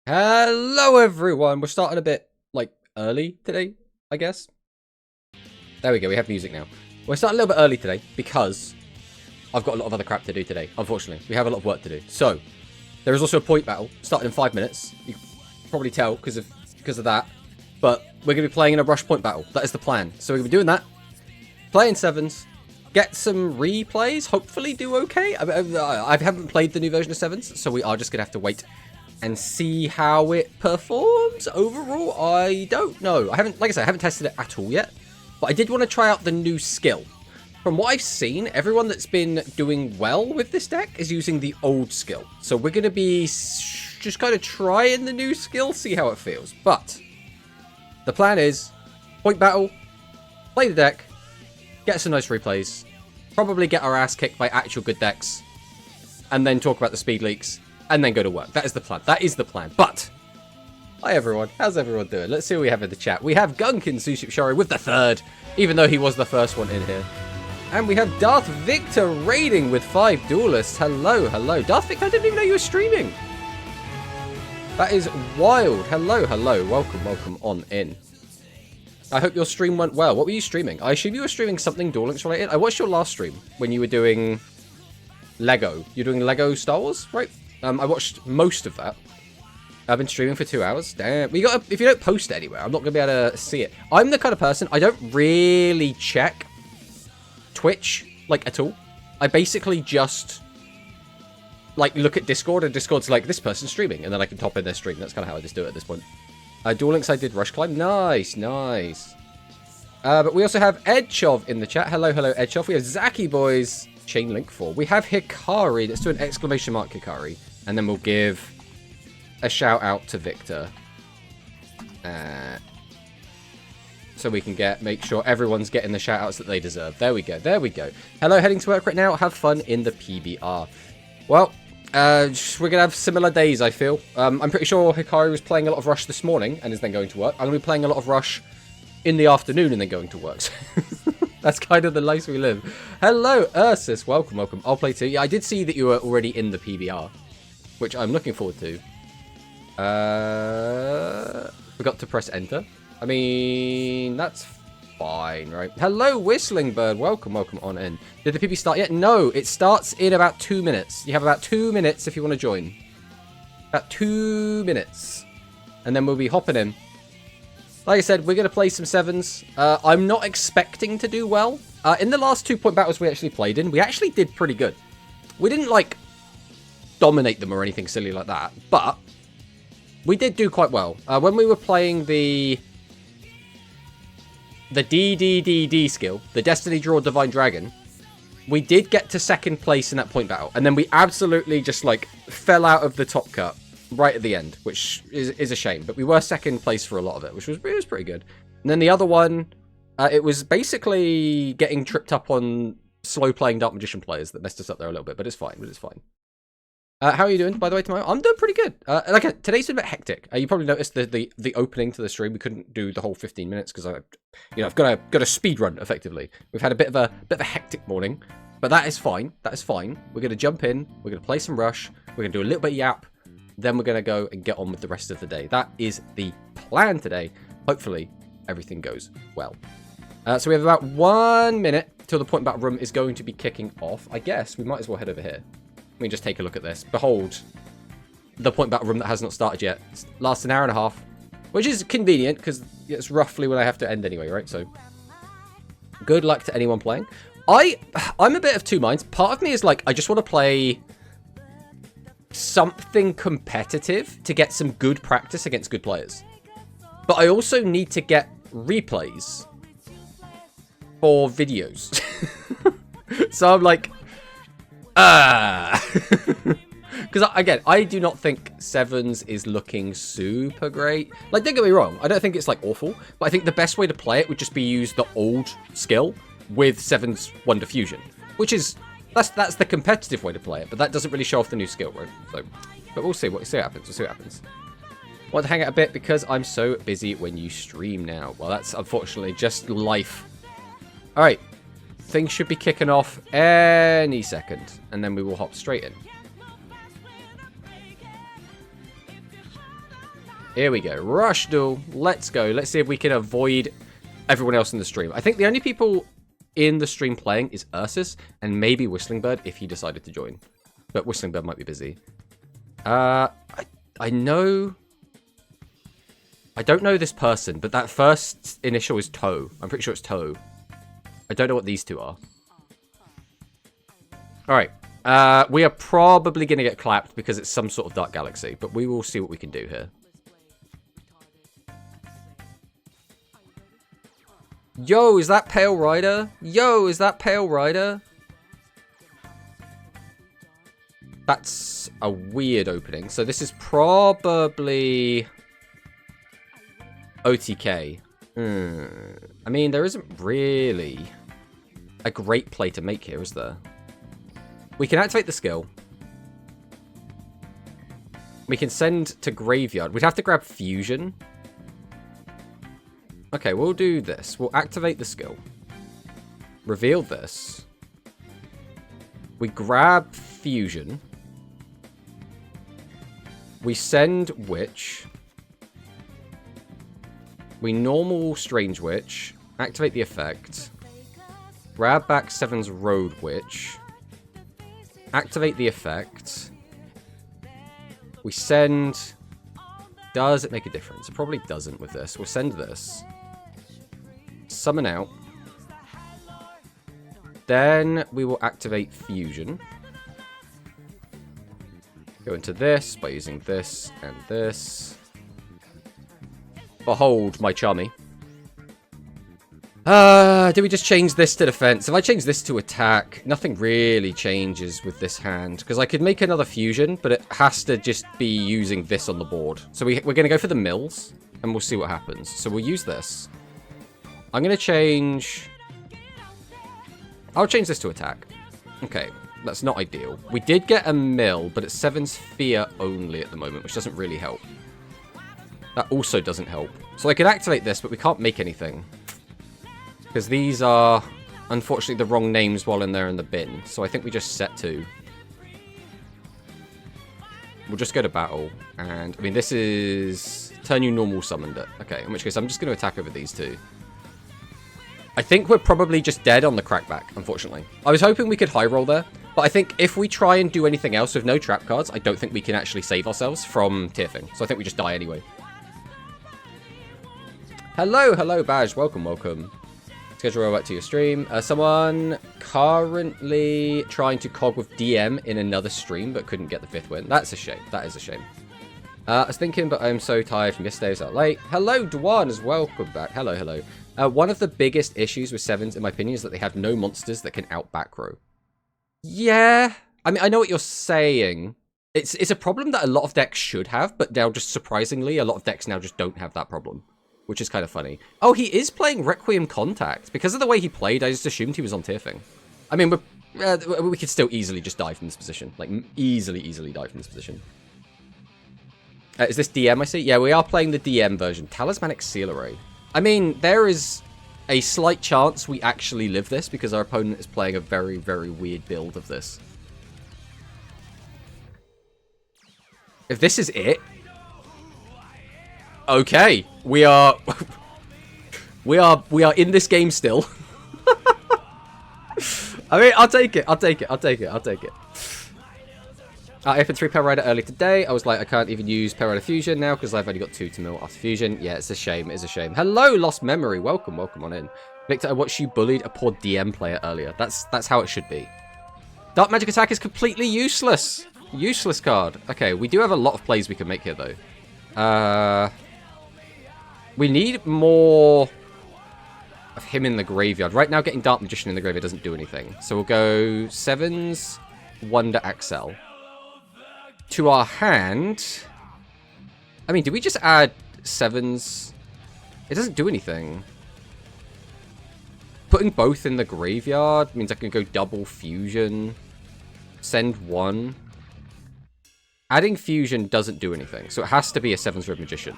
Hello everyone, we're starting a bit, early today, I guess. There we go, we have music now. We're starting a little bit early today because I've got a lot of other crap to do today, unfortunately. We have a lot of work to do. So, there is also a point battle, starting in 5 minutes. You can probably tell because of that. But we're going to be playing in a rush point battle. That is the plan. So we're going to be doing that, playing sevens, get some replays, hopefully do okay. I haven't played the new version of sevens, so we are just going to have to wait and see how it performs. Overall, I don't know. I haven't tested it at all yet. But I did want to try out the new skill. From what I've seen, everyone that's been doing well with this deck is using the old skill. So we're going to be just kind of trying the new skill, see how it feels. But the plan is point battle, play the deck, get some nice replays, probably get our ass kicked by actual good decks, and then talk about the speed leaks, and then go to work. That is the plan. That is the plan. But hi everyone, how's everyone doing? Let's see what we have in the chat. We have Gunkin Suship Shari with the third, even though he was the first one in here. And we have Darth Victor raiding with 5 duelists. Hello, hello. Darth Victor, I didn't even know you were streaming. That is wild. Hello, hello. Welcome, welcome on in. I hope your stream went well. What were you streaming? I assume you were streaming something Duel Links related. I watched your last stream when you were doing Lego. You're doing Lego Star Wars, right? I watched most of that. I've been streaming for 2 hours. Damn. If you don't post it anywhere, I'm not going to be able to see it. I'm the kind of person, I don't really check Twitch, at all. I basically just, look at Discord, and Discord's like, this person's streaming, and then I can top in their stream. That's kind of how I just do it at this point. Duel Links, I did Rush Climb. Nice, nice. But we also have Edchov in the chat. Hello, hello, Edchov. We have Zaki Boys, Chain Link 4. We have Hikari. Let's do an exclamation mark Hikari. And then we'll give a shout out to Victor. So we can make sure everyone's getting the shout outs that they deserve. There we go, there we go. Hello, heading to work right now. Have fun in the PBR. Well, we're going to have similar days, I feel. I'm pretty sure Hikari was playing a lot of Rush this morning and is then going to work. I'm going to be playing a lot of Rush in the afternoon and then going to work. That's kind of the life we live. Hello, Ursus. Welcome, welcome. I'll play too. Yeah, I did see that you were already in the PBR, which I'm looking forward to. Forgot to press enter. I mean, that's fine, right? Hello, Whistling Bird. Welcome, welcome on in. Did the PB start yet? No, it starts in about 2 minutes. You have about 2 minutes if you want to join. About 2 minutes. And then we'll be hopping in. Like I said, we're going to play some sevens. I'm not expecting to do well. In the last 2 point battles we actually played in, we actually did pretty good. We didn't, dominate them or anything silly like that. But we did do quite well. When we were playing the DDDD skill, the Destiny Draw Divine Dragon, we did get to 2nd place in that point battle. And then we absolutely just, fell out of the top cut right at the end, which is a shame. But we were 2nd place for a lot of it, which was pretty good. And then the other one, it was basically getting tripped up on slow-playing Dark Magician players that messed us up there a little bit. But it's fine, how are you doing, by the way, tomorrow? I'm doing pretty good. Today's been a bit hectic. You probably noticed the opening to the stream. We couldn't do the whole 15 minutes because I've got a speed run effectively. We've had a bit of a hectic morning, but that is fine. That is fine. We're gonna jump in. We're gonna play some Rush. We're gonna do a little bit of Yap. Then we're gonna go and get on with the rest of the day. That is the plan today. Hopefully, everything goes well. So we have about 1 minute till the point battle room is going to be kicking off. I guess we might as well head over here. Let me just take a look at this. Behold, the point battle room that has not started yet. It lasts an hour and a half, which is convenient because it's roughly when I have to end anyway, right? So, good luck to anyone playing. I'm a bit of two minds. Part of me is I just want to play something competitive to get some good practice against good players. But I also need to get replays for videos. So I'm because again, I do not think sevens is looking super great. Don't get me wrong, I don't think it's awful, but I think the best way to play it would just be use the old skill with sevens Wonder Fusion, which is that's the competitive way to play it, but that doesn't really show off the new skill, right? So, but we'll see what happens. We'll see what happens. Want to hang out a bit because I'm so busy when you stream now. Well, that's unfortunately just life. All right. Things should be kicking off any second, and then we will hop straight in. Here we go. Rush Duel. Let's go. Let's see if we can avoid everyone else in the stream. I think the only people in the stream playing is Ursus and maybe Whistling Bird if he decided to join. But Whistling Bird might be busy. I know... I don't know this person, but that first initial is Toe. I'm pretty sure it's Toe. I don't know what these two are. Alright. We are probably going to get clapped because it's some sort of Dark Galaxy, but we will see what we can do here. Yo, is that Pale Rider? Yo, is that Pale Rider? That's a weird opening. So this is probably OTK. I mean, there isn't really a great play to make here, is there? We can activate the skill. We can send to Graveyard. We'd have to grab Fusion. Okay, we'll do this. We'll activate the skill. Reveal this. We grab Fusion. We send Witch. We normal Strange Witch. Activate the effect. Grab back Seven's Road Witch. Activate the effect. We send... Does it make a difference? It probably doesn't with this. We'll send this. Summon out. Then we will activate Fusion. Go into this by using this and this. Behold my Charmy. Do we just change this to defense? If I change this to attack, nothing really changes with this hand. Because I could make another Fusion, but it has to just be using this on the board. So we're going to go for the mills, and we'll see what happens. So we'll use this. I'm going to change... I'll change this to attack. Okay, that's not ideal. We did get a mill, but it's Seven's Fear only at the moment, which doesn't really help. That also doesn't help. So I could activate this, but we can't make anything. Because these are, unfortunately, the wrong names while in there in the bin. So I think we just set to. We'll just go to battle. And, I mean, this is... Turn you normal summoned it. Okay, in which case I'm just going to attack over these two. I think we're probably just dead on the crackback, unfortunately. I was hoping we could high roll there. But I think if we try and do anything else with no trap cards, I don't think we can actually save ourselves from Tearfing. So I think we just die anyway. Hello, hello, Baj. Welcome, welcome. Schedule roll back to your stream. Someone currently trying to cog with DM in another stream, but couldn't get the 5th win. That's a shame. That is a shame. I was thinking, but I'm so tired from yesterday. I was out late. Hello, Dwan, as well. Welcome back. Hello, hello. One of the biggest issues with Sevens, in my opinion, is that they have no monsters that can out back row. Yeah. I mean, I know what you're saying. It's a problem that a lot of decks should have, but now just surprisingly, a lot of decks now just don't have that problem. Which is kind of funny. Oh, he is playing Requiem Contact. Because of the way he played, I just assumed he was on Tearfing. I mean, we could still easily just die from this position. Like, easily die from this position. Is this DM, I see? Yeah, we are playing the DM version. Talismanic Seal Array. I mean, there is a slight chance we actually live this, because our opponent is playing a very, very weird build of this. If this is it... Okay, we are in this game still. I mean, I'll take it. I opened 3 Pale Rider early today. I was like, I can't even use Pale Rider Fusion now because I've only got 2 to mill after Fusion. Yeah, it's a shame. It is a shame. Hello, Lost Memory. Welcome on in. Victor, I watched you bullied a poor DM player earlier. That's how it should be. Dark Magic Attack is completely useless. Useless card. Okay, we do have a lot of plays we can make here, though. We need more of him in the graveyard. Right now, getting Dark Magician in the graveyard doesn't do anything. So we'll go Sevens, Wonder Axel. To our hand... I mean, do we just add Sevens? It doesn't do anything. Putting both in the graveyard means I can go double Fusion. Send 1. Adding Fusion doesn't do anything. So it has to be a Seven's Road Magician.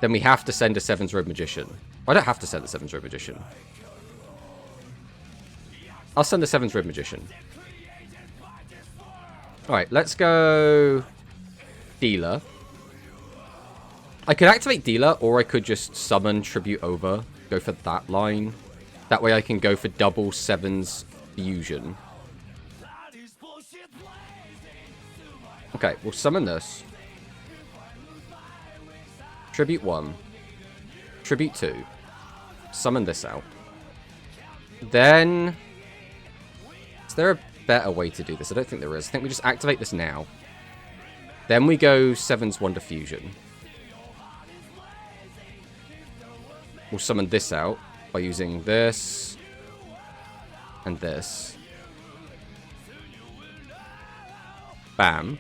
Then we have to send a Seven's Road Magician. I don't have to send a Seven's Road Magician. I'll send a Seven's Road Magician. Alright, let's go... Dealer. I could activate Dealer, or I could just summon Tribute over. Go for that line. That way I can go for double Sevens Fusion. Okay, we'll summon this. Tribute 1. Tribute 2. Summon this out. Then... Is there a better way to do this? I don't think there is. I think we just activate this now. Then we go Sevens Wonder Fusion. We'll summon this out by using this and this. Bam.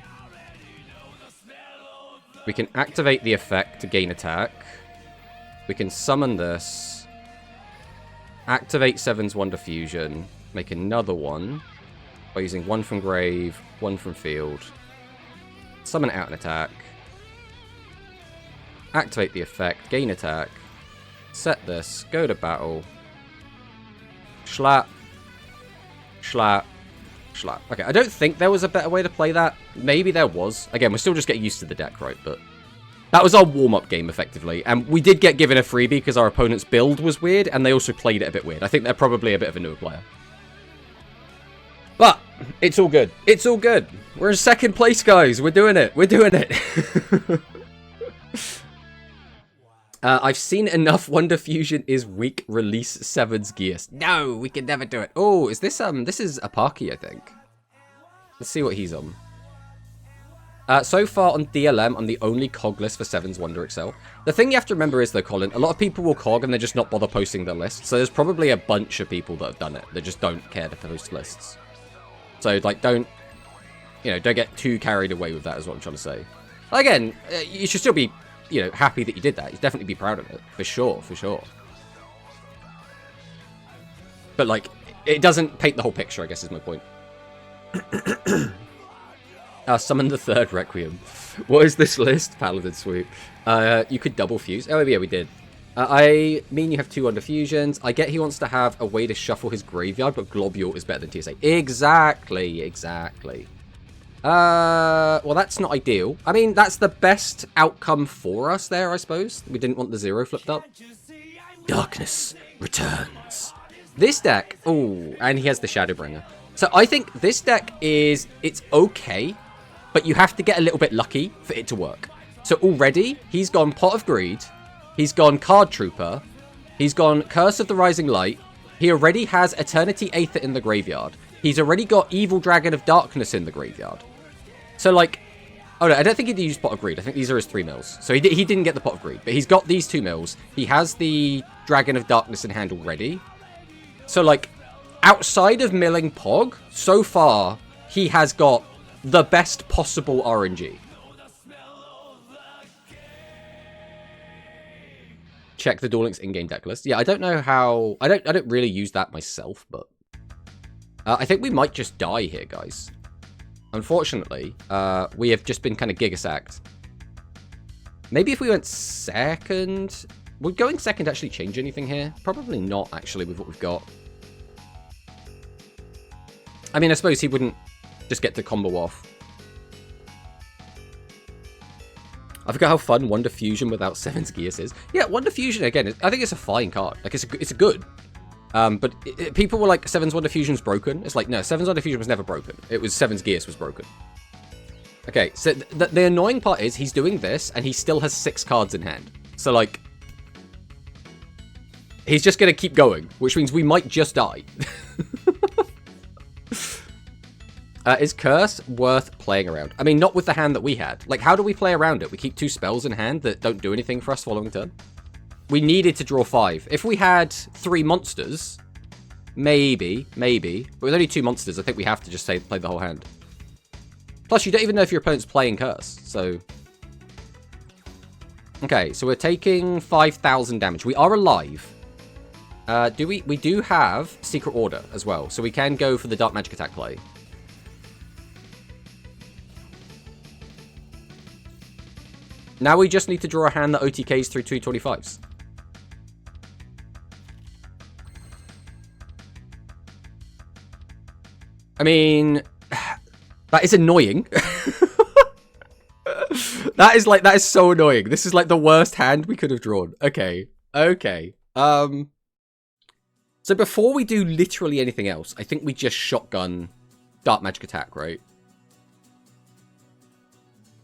We can activate the effect to gain attack. We can summon this. Activate Sevens Wonder Fusion. Make another one by using one from grave, one from field. Summon it out and attack. Activate the effect, gain attack. Set this, go to battle. Schlap. Schlap. Schlap. Okay, I don't think there was a better way to play that. Maybe there was. Again, we're still just getting used to the deck, right? But that was our warm-up game, effectively. And we did get given a freebie because our opponent's build was weird, and they also played it a bit weird. I think they're probably a bit of a newer player. But it's all good. It's all good. We're in second place, guys. We're doing it. We're doing it. I've seen enough. Wonder Fusion is weak. Release Sevens Gears. No, we can never do it. Oh, is this this is Apaki, I think. Let's see what he's on. So far on DLM, I'm the only cog list for Sevens Wonder Excel. The thing you have to remember is, though, Colin, a lot of people will cog and they're just not bother posting their list. So there's probably a bunch of people that have done it. They just don't care to post lists. So, like, don't get too carried away with that, is what I'm trying to say. Again, you should still be, happy that you did that. You should definitely be proud of it. For sure, for sure. But, like, it doesn't paint the whole picture, I guess, is my point. Summon the third Requiem. What is this list? Paladin Sweep. You could double fuse. Oh, yeah, we did. I mean, you have 2 Wonder Fusions. I get he wants to have a way to shuffle his graveyard, but Globule is better than TSA. Exactly, exactly. Well, that's not ideal. I mean, that's the best outcome for us there, I suppose. We didn't want the 0 flipped up. Darkness returns. This deck... Oh, and he has the Shadowbringer. So I think this deck is... It's okay, but you have to get a little bit lucky for it to work. So already, he's gone Pot of Greed. He's gone Card Trooper. He's gone Curse of the Rising Light. He already has Eternity Aether in the graveyard. He's already got Evil Dragon of Darkness in the graveyard. So, like... Oh, no, I don't think he used Pot of Greed. I think these are his 3 mills. So he didn't get the Pot of Greed. But he's got these 2 mills. He has the Dragon of Darkness in hand already. So, like, outside of milling Pog, so far, he has got the best possible RNG. Check the Duel Links in-game deck list. Yeah, I don't know how... I don't really use that myself, but... I think we might just die here, guys. Unfortunately, we have just been kind of giga-sacked. Maybe if we went second... Would going second actually change anything here? Probably not, actually, with what we've got. I mean, I suppose he wouldn't just get to combo off. I forgot how fun Wonder Fusion without Sevens Gears is. Yeah, Wonder Fusion, again, I think it's a fine card. Like, it's a good. But people were like, Sevens Wonder Fusion's broken. It's like, no, Sevens Wonder Fusion was never broken. It was Sevens Gears was broken. Okay, so the annoying part is he's doing this, and he still has 6 cards in hand. So, like, he's just going to keep going, which means we might just die. Is Curse worth playing around? I mean, not with the hand that we had. Like, how do we play around it? We keep 2 spells in hand that don't do anything for us following turn. We needed to draw 5. If we had 3 monsters, maybe. But with only 2 monsters, I think we have to just play the whole hand. Plus, you don't even know if your opponent's playing Curse, so... Okay, so we're taking 5,000 damage. We are alive. We do have Secret Order as well, so we can go for the Dark Magic attack play. Now we just need to draw a hand that OTKs through 225s. I mean, that is annoying. That is so annoying. This is like the worst hand we could have drawn. Okay. Okay. So before we do literally anything else, I think we just shotgun Dark Magic Attack, right?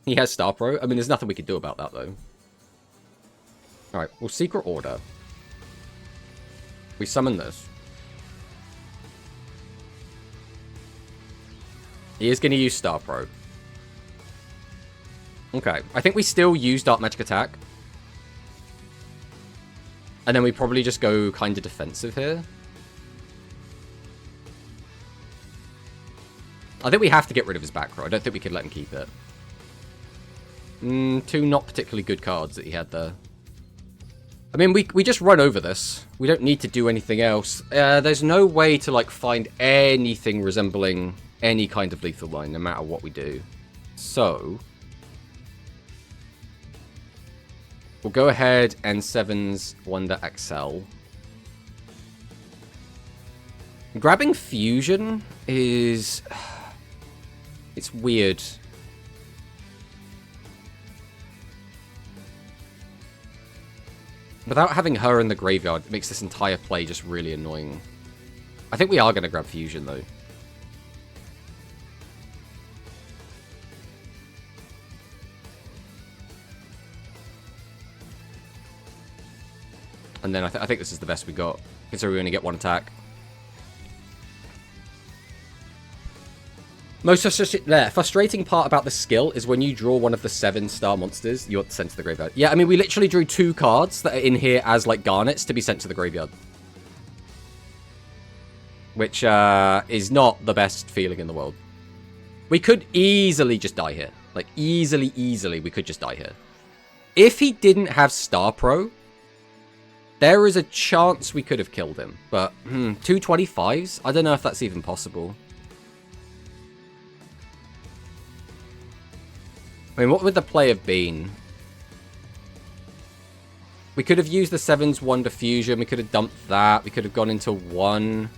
He has Star Pro. I mean, there's nothing we can do about that, though. Alright, well, Secret Order. We summon this. He is going to use Star Pro. Okay, I think we still use Dark Magic Attack. And then we probably just go kind of defensive here. I think we have to get rid of his back row. I don't think we could let him keep it. Two not particularly good cards that he had there. I mean, we just run over this. We don't need to do anything else. There's no way to, like, find anything resembling any kind of lethal line, no matter what we do. So we'll go ahead and Sevens Wonder Excel. Grabbing Fusion is... it's weird. Without having her in the graveyard, it makes this entire play just really annoying. I think we are going to grab Fusion, though. And then I think this is the best we got, considering we only get one attack. Most frustrating part about the skill is when you draw one of the 7-star monsters, you're sent to the graveyard. Yeah, I mean, we literally drew 2 cards that are in here as, like, garnets to be sent to the graveyard. Which is not the best feeling in the world. We could easily just die here. Like, easily, we could just die here. If he didn't have Star Pro, there is a chance we could have killed him. But, 225s? I don't know if that's even possible. I mean, what would the play have been? We could have used the 7's Wonder Fusion. We could have dumped that. We could have gone into 1.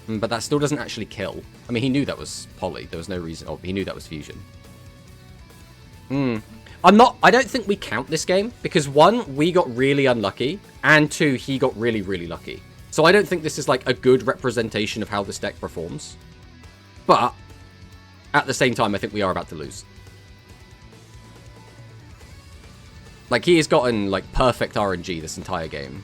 But that still doesn't actually kill. I mean, he knew that was Poly. There was no reason. Oh, he knew that was Fusion. I don't think we count this game. Because 1, we got really unlucky. And 2, he got really, really lucky. So I don't think this is like a good representation of how this deck performs. But at the same time, I think we are about to lose. Like, he has gotten, like, perfect RNG this entire game.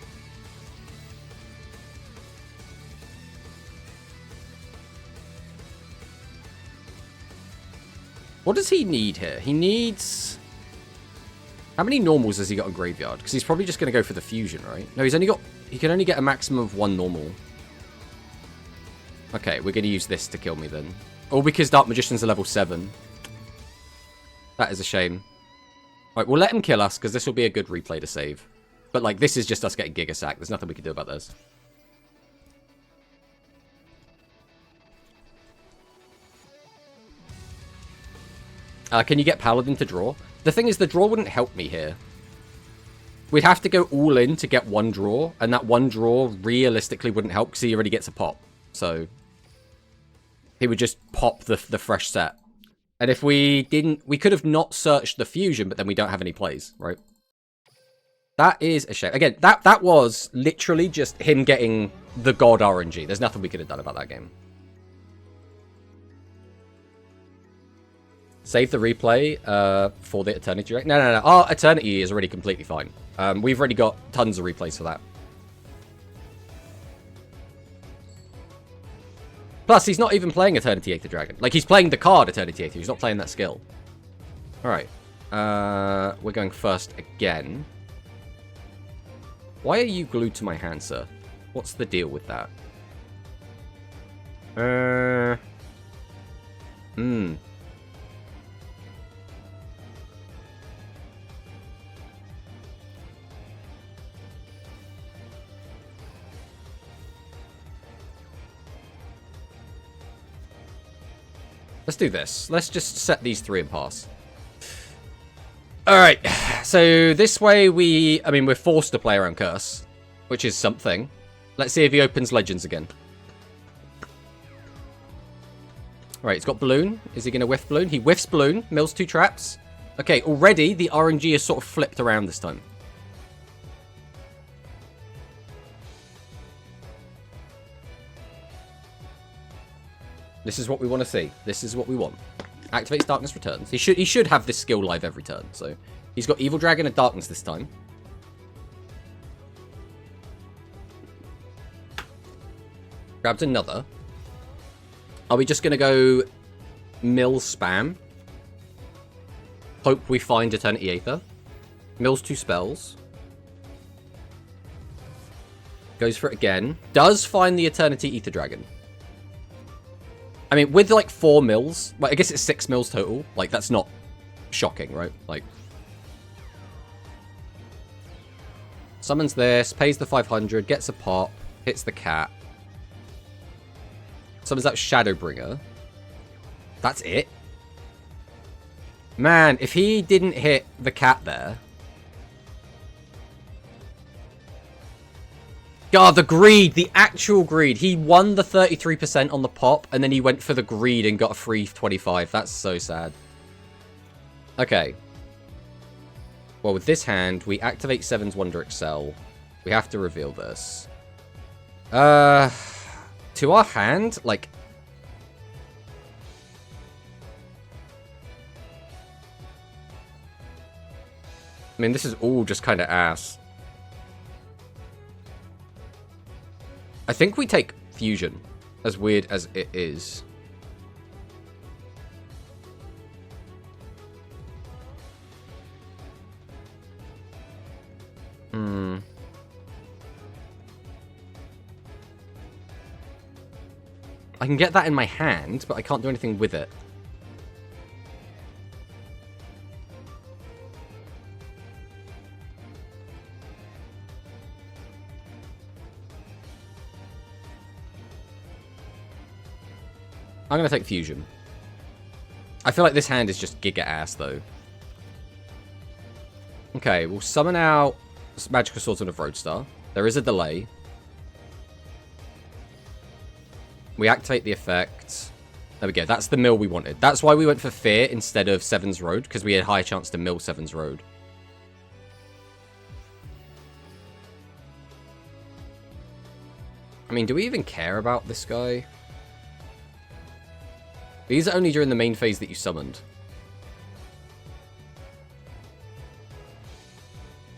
What does he need here? He needs... How many normals has he got in Graveyard? Because he's probably just going to go for the Fusion, right? No, he's only got... He can only get a maximum of 1 normal. Okay, we're going to use this to kill me then. All because Dark Magician's a level 7. That is a shame. Right, we'll let him kill us, because this will be a good replay to save. But, like, this is just us getting Giga Sack. There's nothing we can do about this. Can you get Paladin to draw? The thing is, the draw wouldn't help me here. We'd have to go all in to get 1 draw, and that 1 draw realistically wouldn't help, because he already gets a pop. So he would just pop the fresh set. And if we didn't... We could have not searched the Fusion, but then we don't have any plays, right? That is a shame. Again, that was literally just him getting the God RNG. There's nothing we could have done about that game. Save the replay for the Eternity Direct. No. Our Eternity is already completely fine. We've already got tons of replays for that. Plus, he's not even playing Eternity Aether Dragon. Like, he's playing the card Eternity Aether. He's not playing that skill. Alright. We're going first again. Why are you glued to my hand, sir? What's the deal with that? Let's do this. Let's just set these 3 and pass. Alright, so this way we're forced to play around Curse, which is something. Let's see if he opens Legends again. Alright, he's got Balloon. Is he going to whiff Balloon? He whiffs Balloon, mills 2 traps. Okay, already the RNG is sort of flipped around this time. This is what we want to see. This is what we want. Activates Darkness Returns. He should have this skill live every turn. So he's got Evil Dragon and Darkness this time. Grabs another. Are we just going to go mill spam? Hope we find Eternity Aether. Mills 2 spells. Goes for it again. Does find the Eternity Aether Dragon. I mean, with like 4 mills, well, I guess it's 6 mills total. Like, that's not shocking, right? Like, summons this, pays the 500, gets a pop, hits the cat. Summons that Shadowbringer. That's it. Man, if he didn't hit the cat there. God, the greed, the actual greed. He won the 33% on the pop, and then he went for the greed and got a free 25. That's so sad. Okay. Well, with this hand, we activate Seven's Wonder Excel. We have to reveal this. To our hand, like... I mean, this is all just kind of ass. I think we take Fusion, as weird as it is. I can get that in my hand, but I can't do anything with it. I'm going to take Fusion. I feel like this hand is just giga ass, though. Okay, we'll summon out Magical Swordsman of Roadstar. There is a delay. We activate the effect. There we go. That's the mill we wanted. That's why we went for Fear instead of Seven's Road, because we had a higher chance to mill Seven's Road. I mean, do we even care about this guy? These are only during the main phase that you summoned.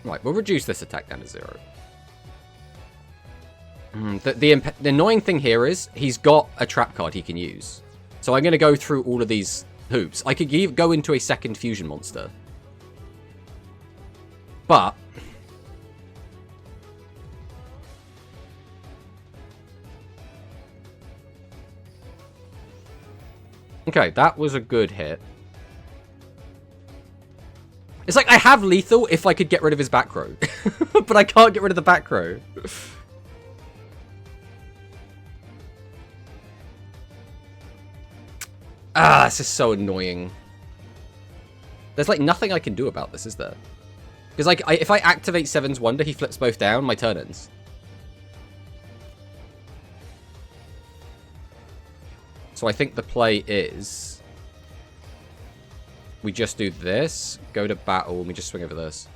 Right, we'll reduce this attack down to 0. The annoying thing here is he's got a trap card he can use. So I'm going to go through all of these hoops. I could go into a second fusion monster. But... okay, that was a good hit. It's like I have lethal if I could get rid of his back row. But I can't get rid of the back row. Ah, this is so annoying. There's like nothing I can do about this, is there? Because like, if I activate Seven's Wonder, he flips both down, my turn ends. So I think the play is... we just do this, go to battle, and we just swing over this.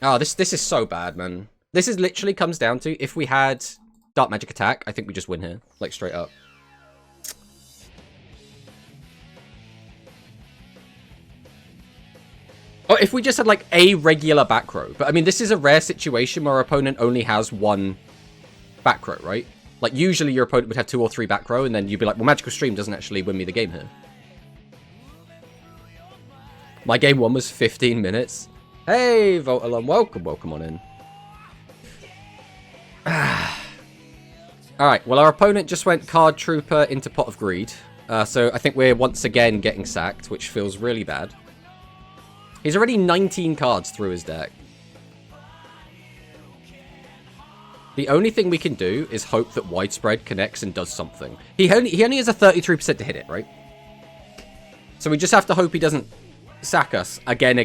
Oh, this is so bad, man. This is literally comes down to, if we had Dark Magic Attack, I think we just win here. Like, straight up. Oh, if we just had, like, a regular back row. But, I mean, this is a rare situation where our opponent only has one back row, right? Like, usually your opponent would have 2 or 3 back row, and then you'd be like, well, Magical Stream doesn't actually win me the game here. My game 1 was 15 minutes. Hey, Voltalon, welcome on in. Alright, well, our opponent just went Card Trooper into Pot of Greed. So I think we're once again getting sacked, which feels really bad. He's already 19 cards through his deck. The only thing we can do is hope that Widespread connects and does something. He only has a 33% to hit it, right? So we just have to hope he doesn't sack us again.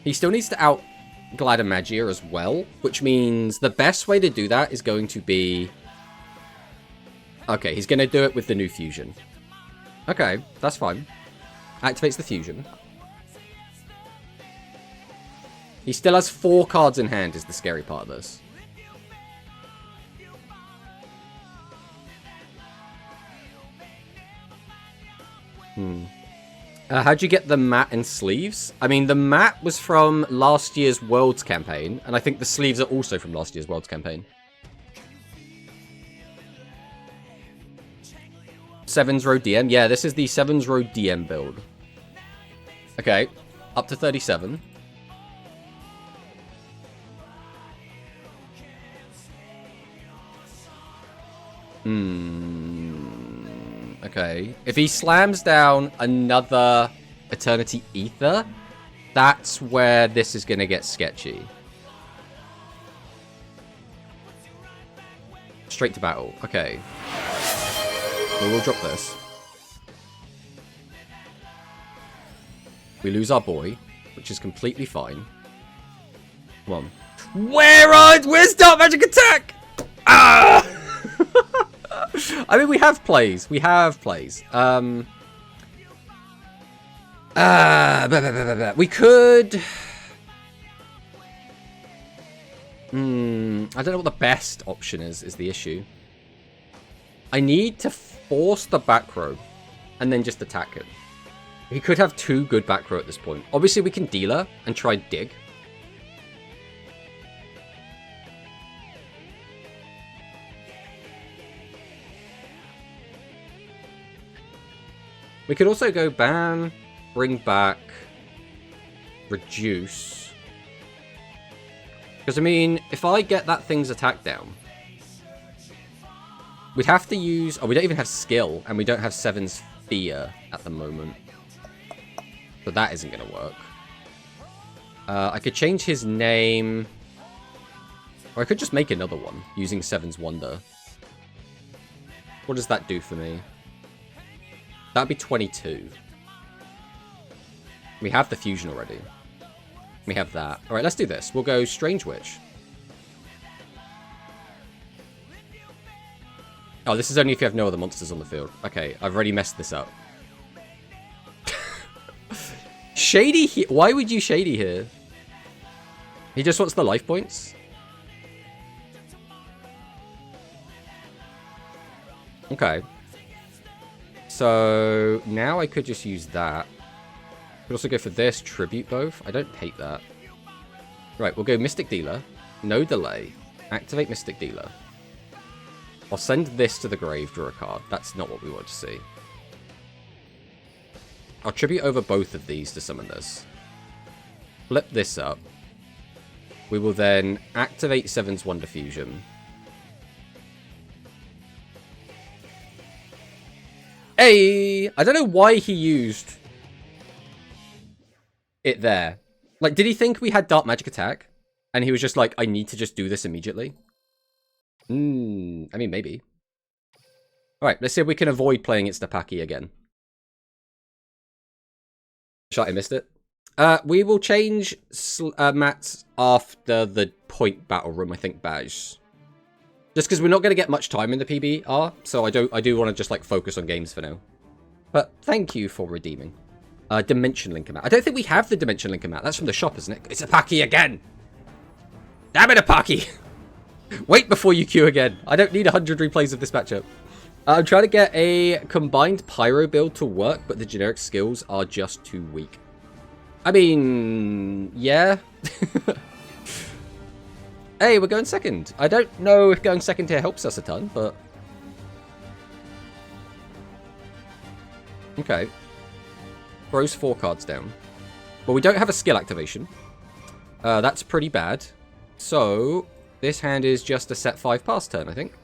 He still needs to out Gladamagia as well, which means the best way to do that is going to be Okay, he's going to do it with the new fusion. Okay, that's fine. Activates the fusion. He still has 4 cards in hand is the scary part of this. How'd you get the mat and sleeves? I mean, the mat was from last year's Worlds campaign, and I think the sleeves are also from last year's Worlds campaign. Sevens row DM? Yeah, this is the Sevens row DM build. Okay, up to 37. Okay. If he slams down another Eternity Ether, that's where this is going to get sketchy. Straight to battle. Okay. We will drop this. We lose our boy, which is completely fine. Come on. Where's Dark Magic Attack? Ah! I mean, we have plays. We have plays. We could... I don't know what the best option is the issue. I need to force the back row and then just attack it. He could have 2 good back row at this point. Obviously, we can dealer and try dig. We could also go ban, bring back, reduce. Because, I mean, if I get that thing's attack down, we'd have to use... Oh, we don't even have skill, and we don't have Seven's fear at the moment. So that isn't going to work. I could change his name. Or I could just make another one using Seven's Wonder. What does that do for me? That'd be 22. We have the fusion already. We have that. Alright, let's do this. We'll go Strange Witch. Oh, this is only if you have no other monsters on the field. Okay, I've already messed this up. Shady here? Why would you Shady here? He just wants the life points? Okay. So, now I could just use that. Could also go for this, tribute both. I don't hate that. Right, we'll go Mystic Dealer. No delay. Activate Mystic Dealer. I'll send this to the grave, draw a card. That's not what we want to see. I'll tribute over both of these to summon this. Flip this up. We will then activate Seven's Wonder Fusion. Hey! I don't know why he used it there. Like, did he think we had Dark Magic Attack? And he was just like, I need to just do this immediately? I mean, maybe. Alright, let's see if we can avoid playing it Stapaki again. Shit, I missed it. We will change mats after the point battle room, I think, badge. Just because we're not going to get much time in the PBR, so I do want to just, like, focus on games for now. But thank you for redeeming. Dimension Linker mat. I don't think we have the Dimension Linker mat. That's from the shop, isn't it? It's Apaki again! Damn it, Apaki! Wait before you queue again. I don't need 100 replays of this matchup. I'm trying to get a combined Pyro build to work, but the generic skills are just too weak. I mean, yeah. Hey, we're going second. I don't know if going second here helps us a ton, but... Okay. Throws 4 cards down. Well, we don't have a skill activation. That's pretty bad. So, this hand is just a set 5 pass turn, I think.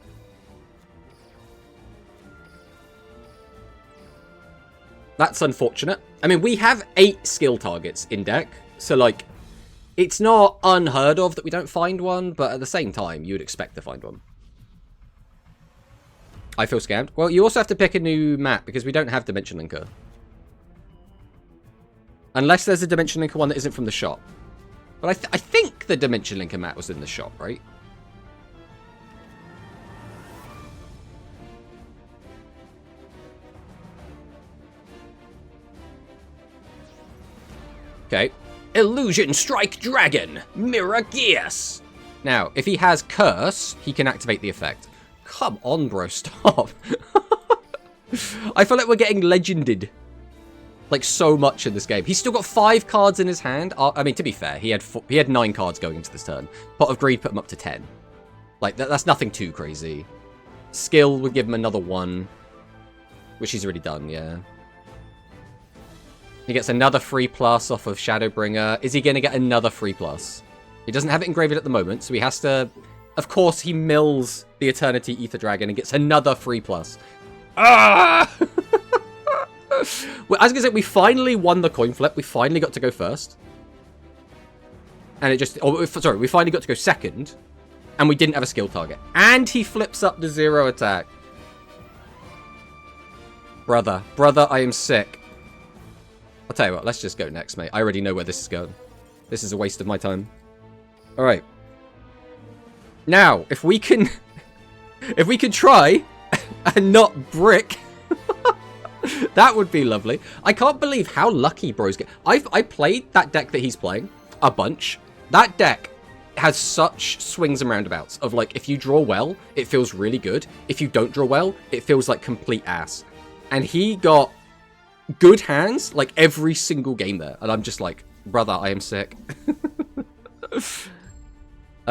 That's unfortunate. I mean, we have 8 skill targets in deck, so, like, it's not unheard of that we don't find one, but at the same time, you would expect to find one. I feel scammed. Well, you also have to pick a new map, because we don't have Dimension Linker. Unless there's a Dimension Linker one that isn't from the shop. But I think the Dimension Linker map was in the shop, right? Okay. Illusion Strike Dragon. Mirror Gears. Now, if he has Curse, he can activate the effect. Come on, bro. Stop. I feel like we're getting legended. Like, so much in this game. He's still got 5 cards in his hand. I mean, to be fair, he had 9 cards going into this turn. Pot of Greed put him up to 10. Like, that's nothing too crazy. Skill would give him another 1. Which he's already done, yeah. He gets another 3+ off of Shadowbringer. Is he going to get another 3+? He doesn't have it engraved at the moment, so he has to... Of course, he mills the Eternity Ether Dragon and gets another 3+. Ah! Well, as I said, we finally won the coin flip. We finally got to go first. And it just... Oh, sorry, we finally got to go second. And we didn't have a skill target. And he flips up the 0 attack. Brother, I am sick. I'll tell you what, let's just go next, mate. I already know where this is going. This is a waste of my time. Alright. Now, if we can... if we can try and not brick... that would be lovely. I can't believe how lucky bros get. I played that deck that he's playing a bunch. That deck has such swings and roundabouts of like, if you draw well, it feels really good. If you don't draw well, it feels like complete ass. And he got good hands like every single game there. And I'm just like, brother, I am sick.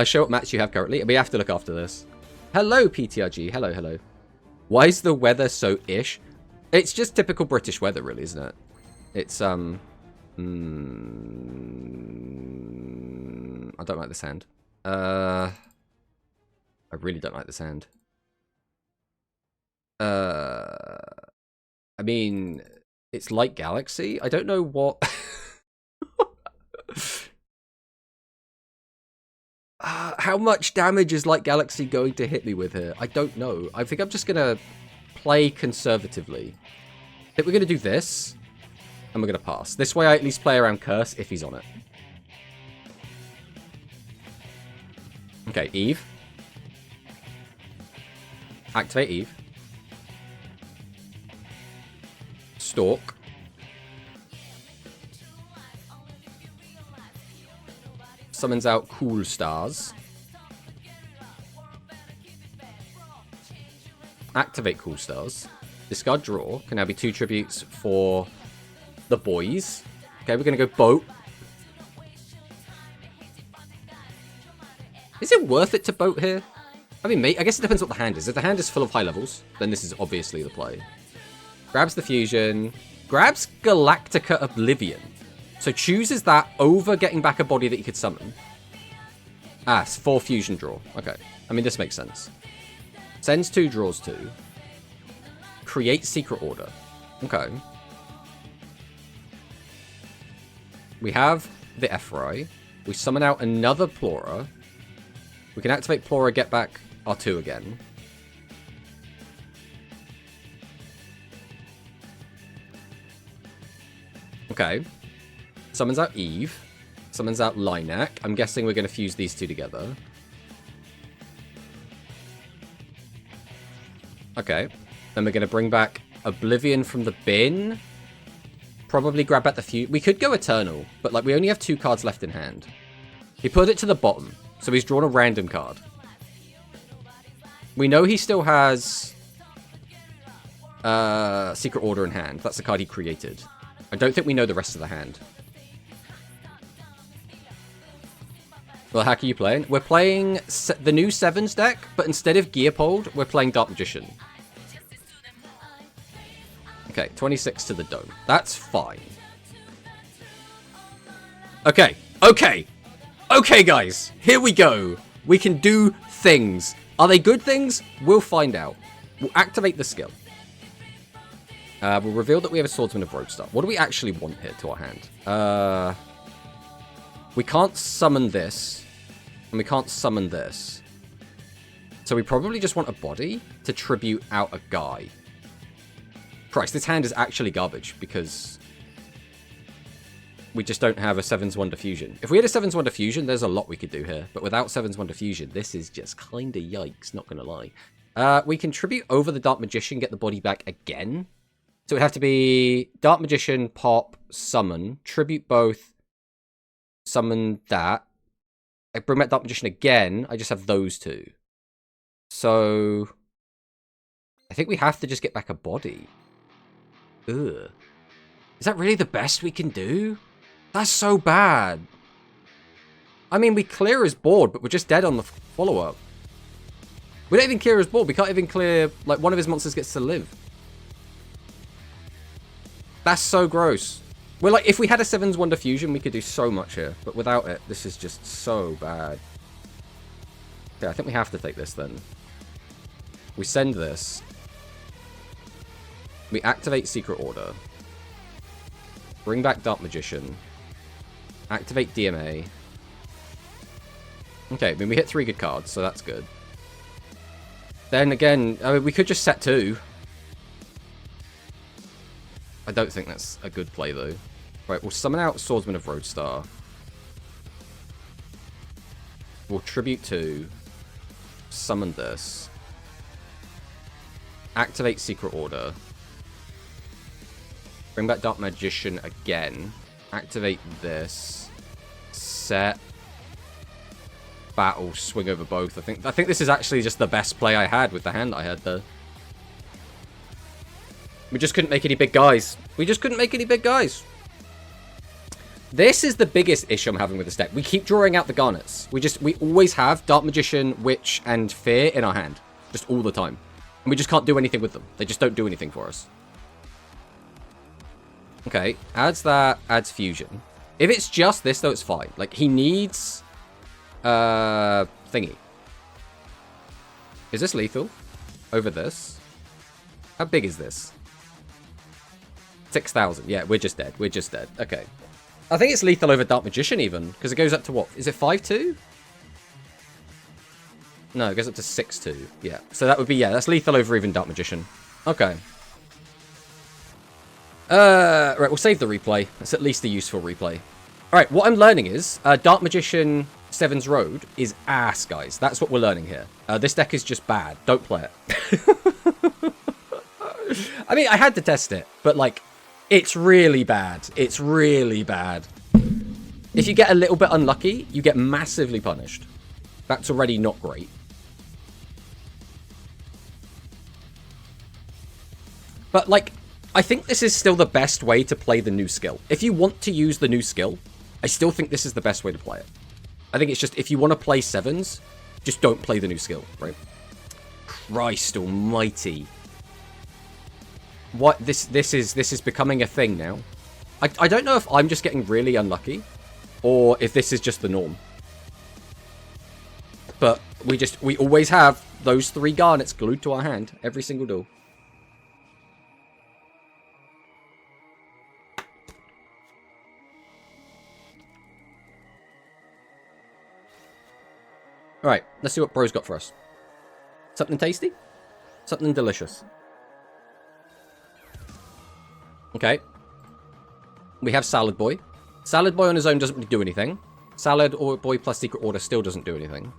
Show what mats you have currently. We have to look after this. Hello, PTRG. Hello, hello. Why is the weather so ish? It's just typical British weather, really, isn't it? It's, I don't like the sound. I really don't like the sound. I mean, it's Light Galaxy. I don't know what... how much damage is Light Galaxy going to hit me with here? I don't know. I think I'm just going to play conservatively. I think we're going to do this, and we're going to pass. This way I at least play around Curse if he's on it. Okay, Eve. Activate Eve. Stalk. Summons out Cool Stars. Activate Cool Stars. Discard draw. Can now be 2 tributes for the boys. Okay, we're going to go boat. Is it worth it to boat here? I mean, mate, I guess it depends what the hand is. If the hand is full of high levels, then this is obviously the play. Grabs the fusion. Grabs Galactica Oblivion. So chooses that over getting back a body that you could summon. Ah, 4 fusion draw. Okay. I mean, this makes sense. Sends 2, draws 2. Create Secret Order. Okay. We have the Ephrai. We summon out another Plora. We can activate Plora, get back our 2 again. Okay. Summons out Eve. Summons out Lilac. I'm guessing we're going to fuse these 2 together. Okay. Then we're going to bring back Oblivion from the bin. Probably grab back the fuse. We could go Eternal, but like we only have 2 cards left in hand. He put it to the bottom, so he's drawn a random card. We know he still has Secret Order in hand. That's the card he created. I don't think we know the rest of the hand. Well, how are you playing? We're playing the new Sevens deck, but instead of Gearpold, we're playing Dark Magician. Okay, 26 to the dome. That's fine. Okay, okay. Okay, guys. Here we go. We can do things. Are they good things? We'll find out. We'll activate the skill. We'll reveal that we have a Swordsman of Roadstar. What do we actually want here to our hand? We can't summon this. And we can't summon this. So we probably just want a body to tribute out a guy. Christ, this hand is actually garbage because we just don't have a Sevens Wonder Fusion. If we had a Sevens Wonder Fusion, there's a lot we could do here. But without Sevens Wonder Fusion, this is just kind of yikes, not going to lie. We can tribute over the Dark Magician, get the body back again. So it would have to be Dark Magician, pop, summon, tribute both, summon that. I bring back Dark Magician again. I just have those two. So I think we have to just get back a body. Ugh. Is that really the best we can do? That's so bad. I mean, we clear his board, but we're just dead on the follow-up. We don't even clear his board. We can't even clear... Like, one of his monsters gets to live. That's so gross. We're like, if we had a Sevens Wonder Fusion, we could do so much here. But without it, this is just so bad. Okay, I think we have to take this then. We send this. We activate Secret Order. Bring back Dark Magician. Activate DMA. Okay, I mean, we hit 3 good cards, so that's good. Then again, I mean, we could just set 2. I don't think that's a good play, though. Right, we'll summon out Swordsman of Roadstar. We'll tribute 2. Summon this. Activate Secret Order. Bring back Dark Magician again. Activate this. Set. Battle. Swing over both. I think this is actually just the best play I had with the hand I had there. We just couldn't make any big guys. We just couldn't make any big guys. This is the biggest issue I'm having with this deck. We keep drawing out the garnets. We always have Dark Magician, Witch, and Fear in our hand. Just all the time. And we just can't do anything with them. They just don't do anything for us. Okay, adds that, adds Fusion. If it's just this, though, it's fine. Like, he needs... thingy. Is this lethal? Over this? How big is this? 6,000. Yeah, we're just dead. We're just dead. Okay. I think it's lethal over Dark Magician, even. Because it goes up to what? Is it 5-2? No, it goes up to 6-2. Yeah. So that would be, yeah, that's lethal over even Dark Magician. Okay. Right, we'll save the replay. It's at least a useful replay. Alright, what I'm learning is Dark Magician Sevens Road is ass, guys. That's what we're learning here. This deck is just bad. Don't play it. I mean, I had to test it, but, like, it's really bad. It's really bad. If you get a little bit unlucky, you get massively punished. That's already not great. But, like, I think this is still the best way to play the new skill. If you want to use the new skill, I still think this is the best way to play it. I think it's just, if you want to play Sevens, just don't play the new skill, right? Christ almighty. What, this is becoming a thing now. I don't know if I'm just getting really unlucky, or if this is just the norm. But we always have those 3 garnets glued to our hand every single duel. Alright, let's see what Bro's got for us. Something tasty? Something delicious. Okay. We have Salad Boy. Salad Boy on his own doesn't really do anything. Salad Boy plus Secret Order still doesn't do anything.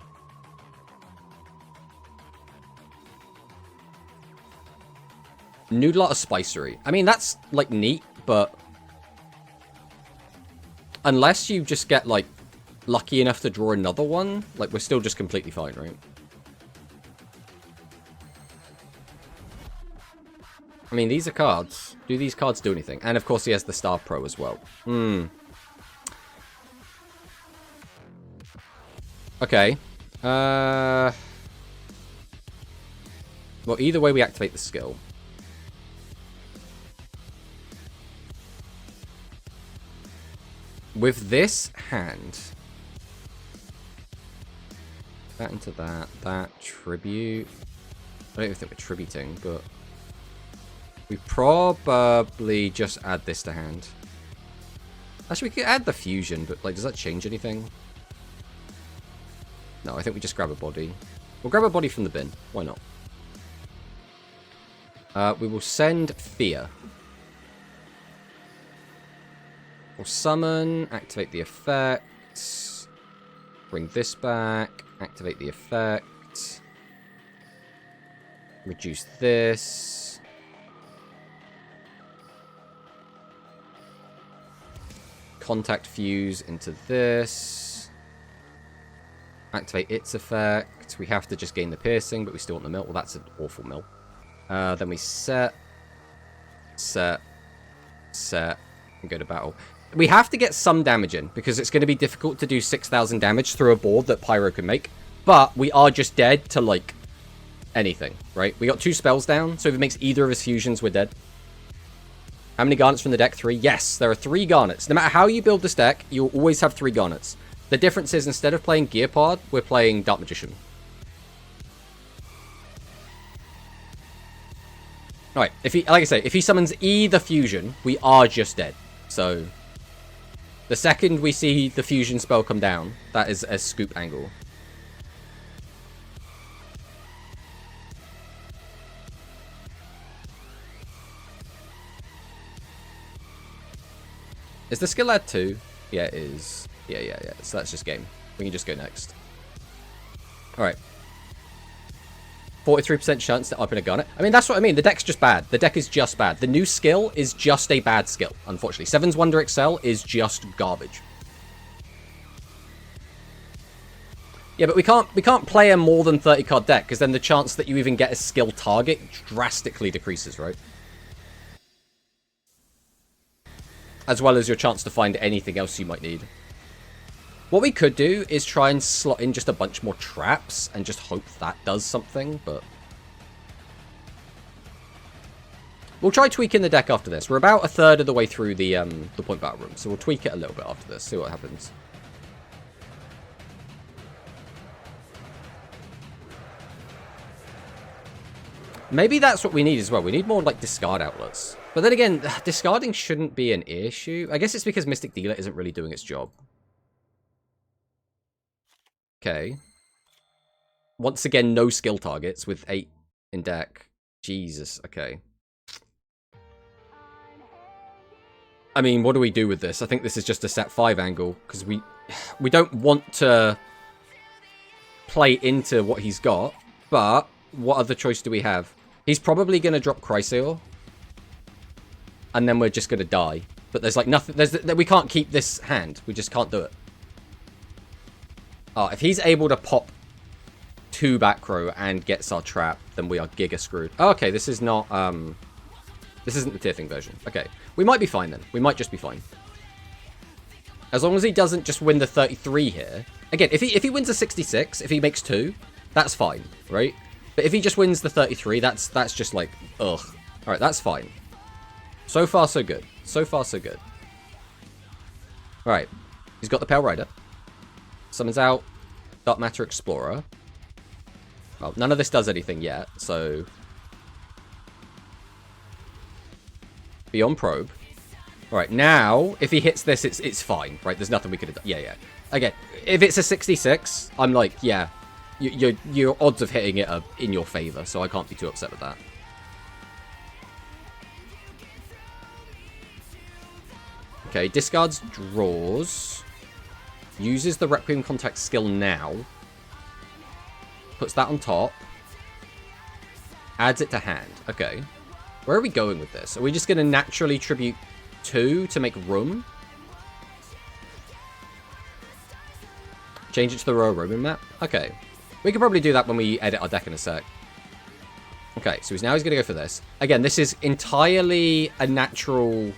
Noodle Art of Spicery. I mean, that's, like, neat, but... unless you just get, like, lucky enough to draw another one, like, we're still just completely fine, right? I mean, these are cards. Do these cards do anything? And, of course, he has the Star Pro as well. Okay. Well, either way, we activate the skill. With this hand... that into that. That. Tribute. I don't even think we're tributing, but... we probably just add this to hand. Actually, we could add the Fusion, but, like, does that change anything? No, I think we just grab a body. We'll grab a body from the bin. Why not? We will send Fear. We'll summon, activate the effect. Bring this back, activate the effect. Reduce this. contact fuse into this. Activate its effect. We have to just gain the piercing, but we still want the mill. Well, that's an awful mill. Then we set, and go to battle. We have to get some damage in, because it's going to be difficult to do 6,000 damage through a board that Pyro can make. But we are just dead to, like, anything, right? We got 2 spells down, so if it makes either of his fusions, we're dead. How many garnets from the deck? 3? Yes, there are 3 garnets. No matter how you build this deck, you'll always have 3 garnets. The difference is, instead of playing Gearpod, we're playing Dark Magician. Alright, if he, like I say, if he summons either fusion, we are just dead. So, the second we see the fusion spell come down, that is a scoop angle. Is the skill add 2? Yeah, it is. Yeah. So that's just game. We can just go next. Alright. 43% chance to open a garnet. I mean, that's what I mean. The deck's just bad. The deck is just bad. The new skill is just a bad skill, unfortunately. Sevens Wonder Excel is just garbage. Yeah, but we can't play a more than 30 card deck, because then the chance that you even get a skill target drastically decreases, right? As well as your chance to find anything else you might need. What we could do is try and slot in just a bunch more traps and just hope that does something, but we'll try tweaking the deck after this. We're about a third of the way through the point battle room, so we'll tweak it a little bit after this, see what happens. Maybe that's what we need as well. We need more, like, discard outlets. But then again, discarding shouldn't be an issue. I guess it's because Mystic Dealer isn't really doing its job. Okay. Once again, no skill targets with 8 in deck. Jesus, okay. I mean, what do we do with this? I think this is just a set 5 angle, because we don't want to play into what he's got, but what other choice do we have? He's probably going to drop Chrysaor, and then we're just going to die. But there's like nothing, we can't keep this hand. We just can't do it. Oh, if he's able to pop 2 back row and gets our trap, then we are giga screwed. Oh, okay, this is not, this isn't the tier thing version. Okay, we might be fine then. We might just be fine. As long as he doesn't just win the 33 here. Again, if he wins a 66, if he makes 2, that's fine, right? But if he just wins the 33, that's just like, ugh. Alright, that's fine. So far, so good. So far, so good. Alright. He's got the Pale Rider. Summons out Dark Matter Explorer. Well, none of this does anything yet, so Beyond Probe. Alright, now, if he hits this, it's fine, right? There's nothing we could have done. Yeah. Again, if it's a 66, I'm like, yeah, your odds of hitting it are in your favor, so I can't be too upset with that. Okay, discards draws. Uses the Requiem Contact skill now. Puts that on top. Adds it to hand. Okay. Where are we going with this? Are we just going to naturally tribute 2 to make room? Change it to the row roaming map? Okay. We could probably do that when we edit our deck in a sec. Okay, so he's going to go for this. Again, this is entirely a natural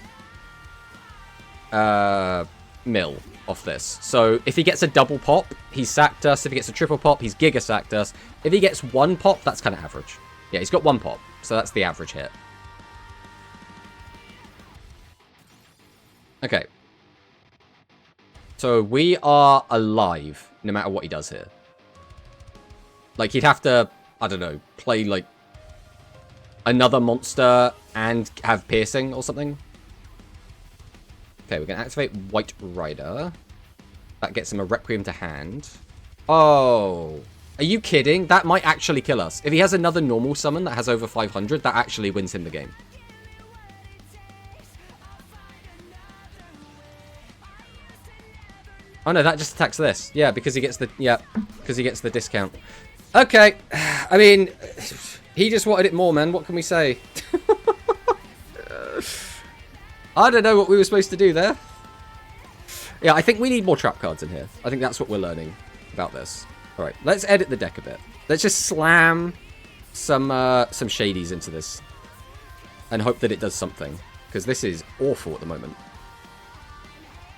mill off this. So if he gets a double pop, he's sacked us. If he gets a triple pop, he's giga sacked us. If he gets 1 pop, that's kind of average. Yeah, he's got 1 pop, so that's the average hit. Okay. So we are alive, no matter what he does here. Like, he'd have to, I don't know, play, like, another monster and have piercing or something. Okay, we're going to activate White Rider. That gets him a Requiem to hand. Oh, are you kidding? That might actually kill us. If he has another normal summon that has over 500, that actually wins him the game. Oh no, that just attacks this. Yeah, because he gets the, because he gets the discount. Okay, I mean, he just wanted it more, man. What can we say? I don't know what we were supposed to do there. Yeah, I think we need more trap cards in here. I think that's what we're learning about this. All right, let's edit the deck a bit. Let's just slam some shadies into this and hope that it does something, because this is awful at the moment.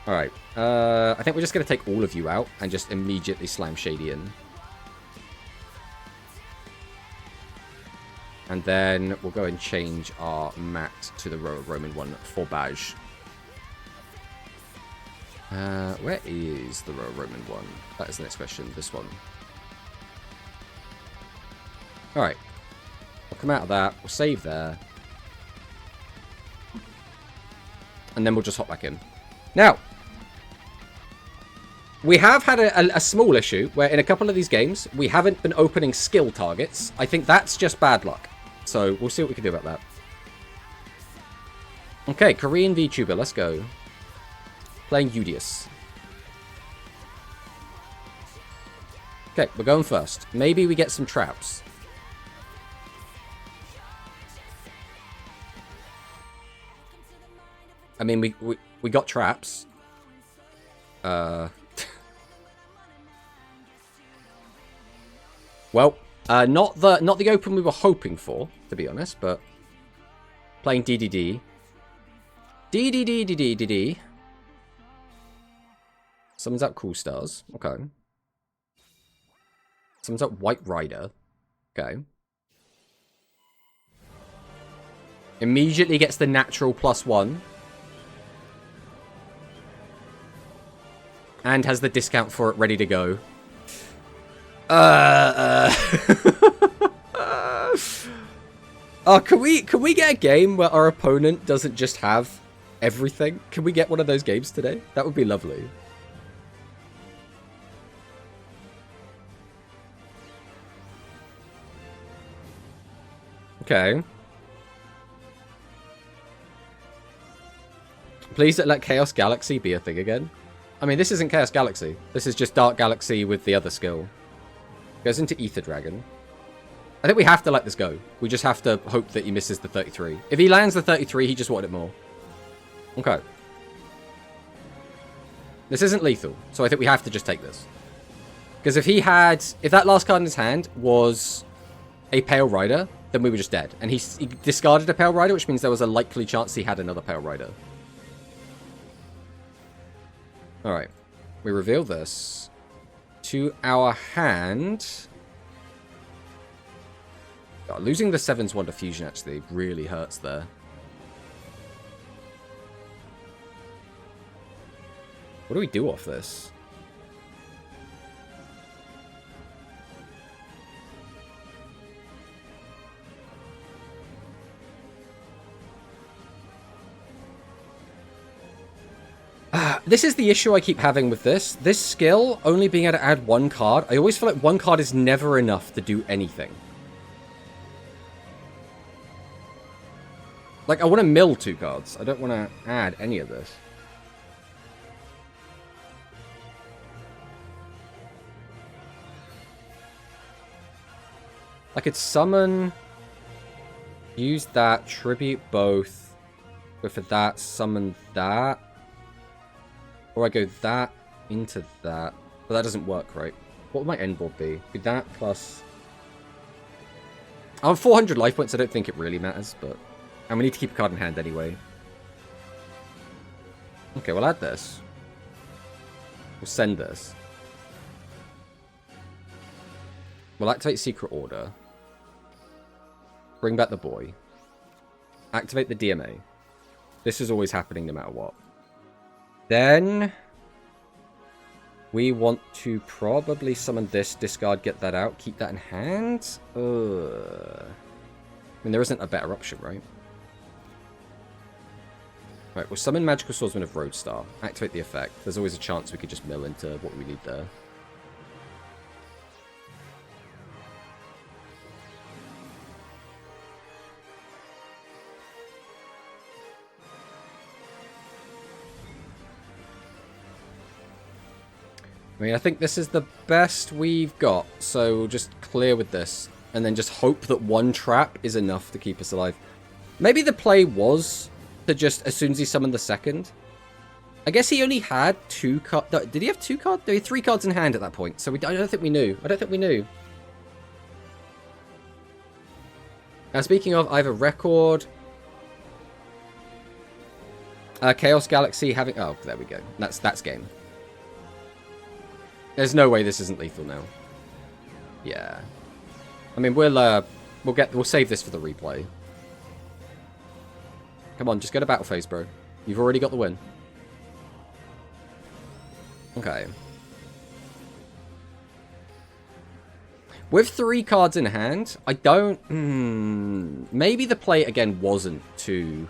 All right, I think we're just going to take all of you out and just immediately slam Shady in. And then we'll go and change our mat to the Roman one for Baj. Where is the Roman one? That is the next question. This one. Alright. We'll come out of that. We'll save there. And then we'll just hop back in. Now, we have had a small issue where in a couple of these games, we haven't been opening skill targets. I think that's just bad luck. So we'll see what we can do about that. Okay, Korean VTuber. Let's go. Playing Udius. Okay, we're going first. Maybe we get some traps. I mean, we got traps. Well, not the open we were hoping for, to be honest, but playing DDD. DDD. Summons out Cool Stars. Okay. Summons out White Rider. Okay. Immediately gets the natural +1. And has the discount for it ready to go. Oh, can we get a game where our opponent doesn't just have everything? Can we get one of those games today? That would be lovely. Okay. Please don't let Chaos Galaxy be a thing again. I mean, this isn't Chaos Galaxy. This is just Dark Galaxy with the other skill. Goes into Ether Dragon. I think we have to let this go. We just have to hope that he misses the 33. If he lands the 33, he just wanted it more. Okay. This isn't lethal, so I think we have to just take this. Because if that last card in his hand was a Pale Rider, then we were just dead. And he discarded a Pale Rider, which means there was a likely chance he had another Pale Rider. Alright. We reveal this to our hand. God, losing the SEVENS Wonder Fusion actually really hurts there. What do we do off this? This is the issue I keep having with this. This skill, only being able to add one card, I always feel like one card is never enough to do anything. Like, I want to mill 2 cards. I don't want to add any of this. I could summon, use that, tribute both, go for that, summon that. Or I go that into that. But that doesn't work, right? What would my end board be? Be that plus... I have 400 life points, I don't think it really matters, but... And we need to keep a card in hand anyway. Okay, we'll add this. We'll send this. We'll activate Secret Order. Bring back the boy. Activate the DMA. This is always happening no matter what. Then... we want to probably summon this, discard, get that out, keep that in hand. I mean, there isn't a better option, right? Right, we'll summon Magical Swordsman of Roadstar. Activate the effect. There's always a chance we could just mill into what we need there. I mean, I think this is the best we've got, so we'll just clear with this, and then just hope that one trap is enough to keep us alive. Maybe the play was to just, as soon as he summoned the second, I guess he only had 2 cards. Did he have 2 cards? He had 3 cards in hand at that point. So I don't think we knew. I don't think we knew. Now, speaking of, I have a record. Chaos Galaxy having... Oh, there we go. That's game. There's no way this isn't lethal now. Yeah. I mean, we'll save this for the replay. Come on, just go to battle phase, bro. You've already got the win. Okay. With 3 cards in hand, I don't... maybe the play, again, wasn't to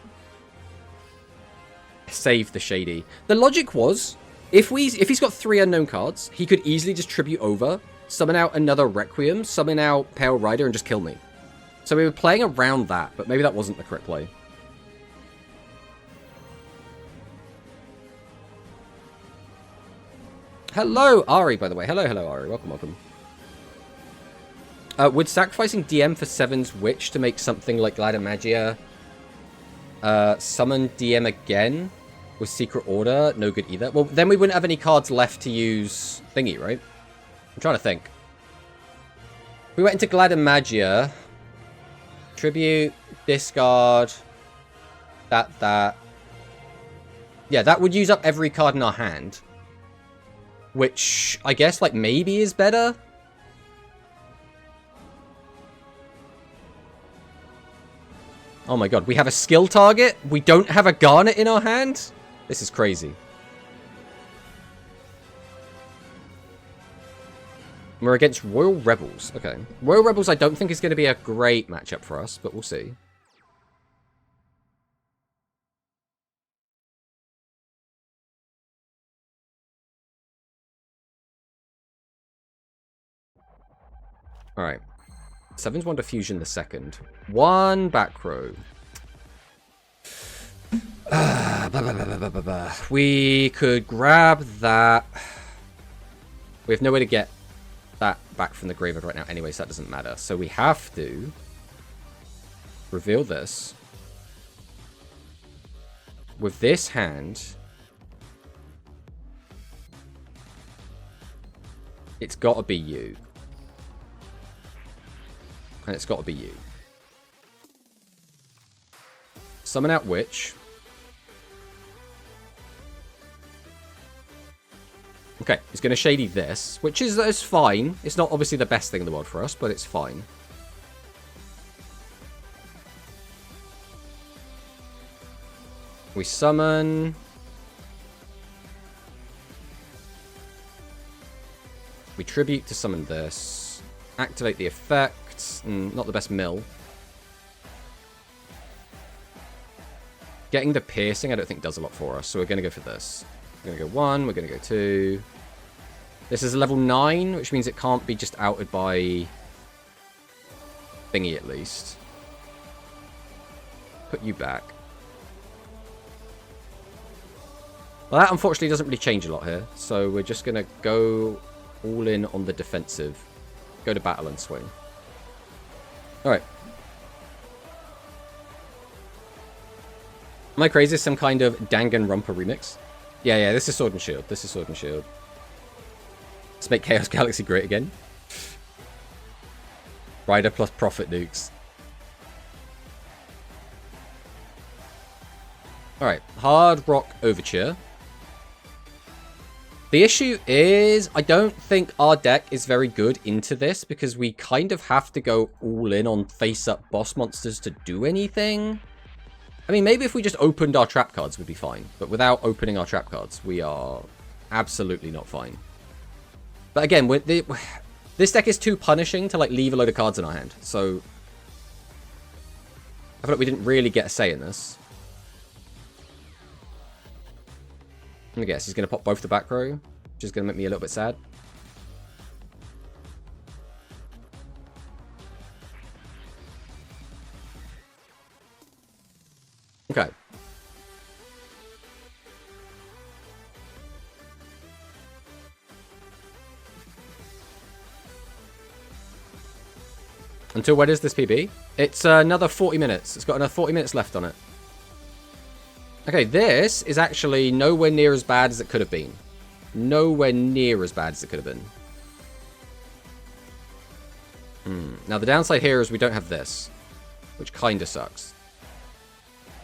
save the Shady. The logic was, if he's got 3 unknown cards, he could easily just tribute over, summon out another Requiem, summon out Pale Rider, and just kill me. So we were playing around that, but maybe that wasn't the correct play. Hello, Ari, by the way. Hello, Ari. Welcome, welcome. Would sacrificing DM for Seven's Witch to make something like Gladimagia summon DM again with Secret Order no good either? Well, then we wouldn't have any cards left to use thingy, right? I'm trying to think. We went into Gladimagia. Tribute, discard, that. Yeah, that would use up every card in our hand. Which, I guess, like, maybe is better. Oh my god, we have a skill target? We don't have a Garnet in our hand? This is crazy. We're against Royal Rebels. Okay. Royal Rebels I don't think is going to be a great matchup for us, but we'll see. Alright. Sevens Wonder Fusion the second. 1 back row. We could grab that. We have no way to get that back from the graveyard right now anyway, so that doesn't matter. So we have to reveal this. With this hand, it's got to be you. And it's got to be you. Summon out Witch. Okay, he's going to Shady this, which is fine. It's not obviously the best thing in the world for us, but it's fine. We summon. We tribute to summon this. Activate the effect. Not the best mill. Getting the piercing I don't think does a lot for us, so we're going to go for this. We're going to go 1, we're going to go 2. This is a level 9, which means it can't be just outed by thingy at least. Put you back. Well, that unfortunately doesn't really change a lot here, so we're just going to go all in on the defensive. Go to battle and swing. Alright. Am I crazy? Some kind of Danganronpa remix? Yeah, this is Sword and Shield. This is Sword and Shield. Let's make Chaos Galaxy great again. Rider plus Prophet nukes. Alright, Hard Rock Overture. The issue is, I don't think our deck is very good into this because we kind of have to go all in on face-up boss monsters to do anything. I mean, maybe if we just opened our trap cards, we'd be fine. But without opening our trap cards, we are absolutely not fine. But again, this deck is too punishing to like leave a load of cards in our hand. So I feel like we didn't really get a say in this. I guess he's going to pop both the back row, which is going to make me a little bit sad. Okay. Until when is this PB? It's another 40 minutes. It's got another 40 minutes left on it. Okay, this is actually nowhere near as bad as it could have been. Nowhere near as bad as it could have been. Now, the downside here is we don't have this, which kind of sucks.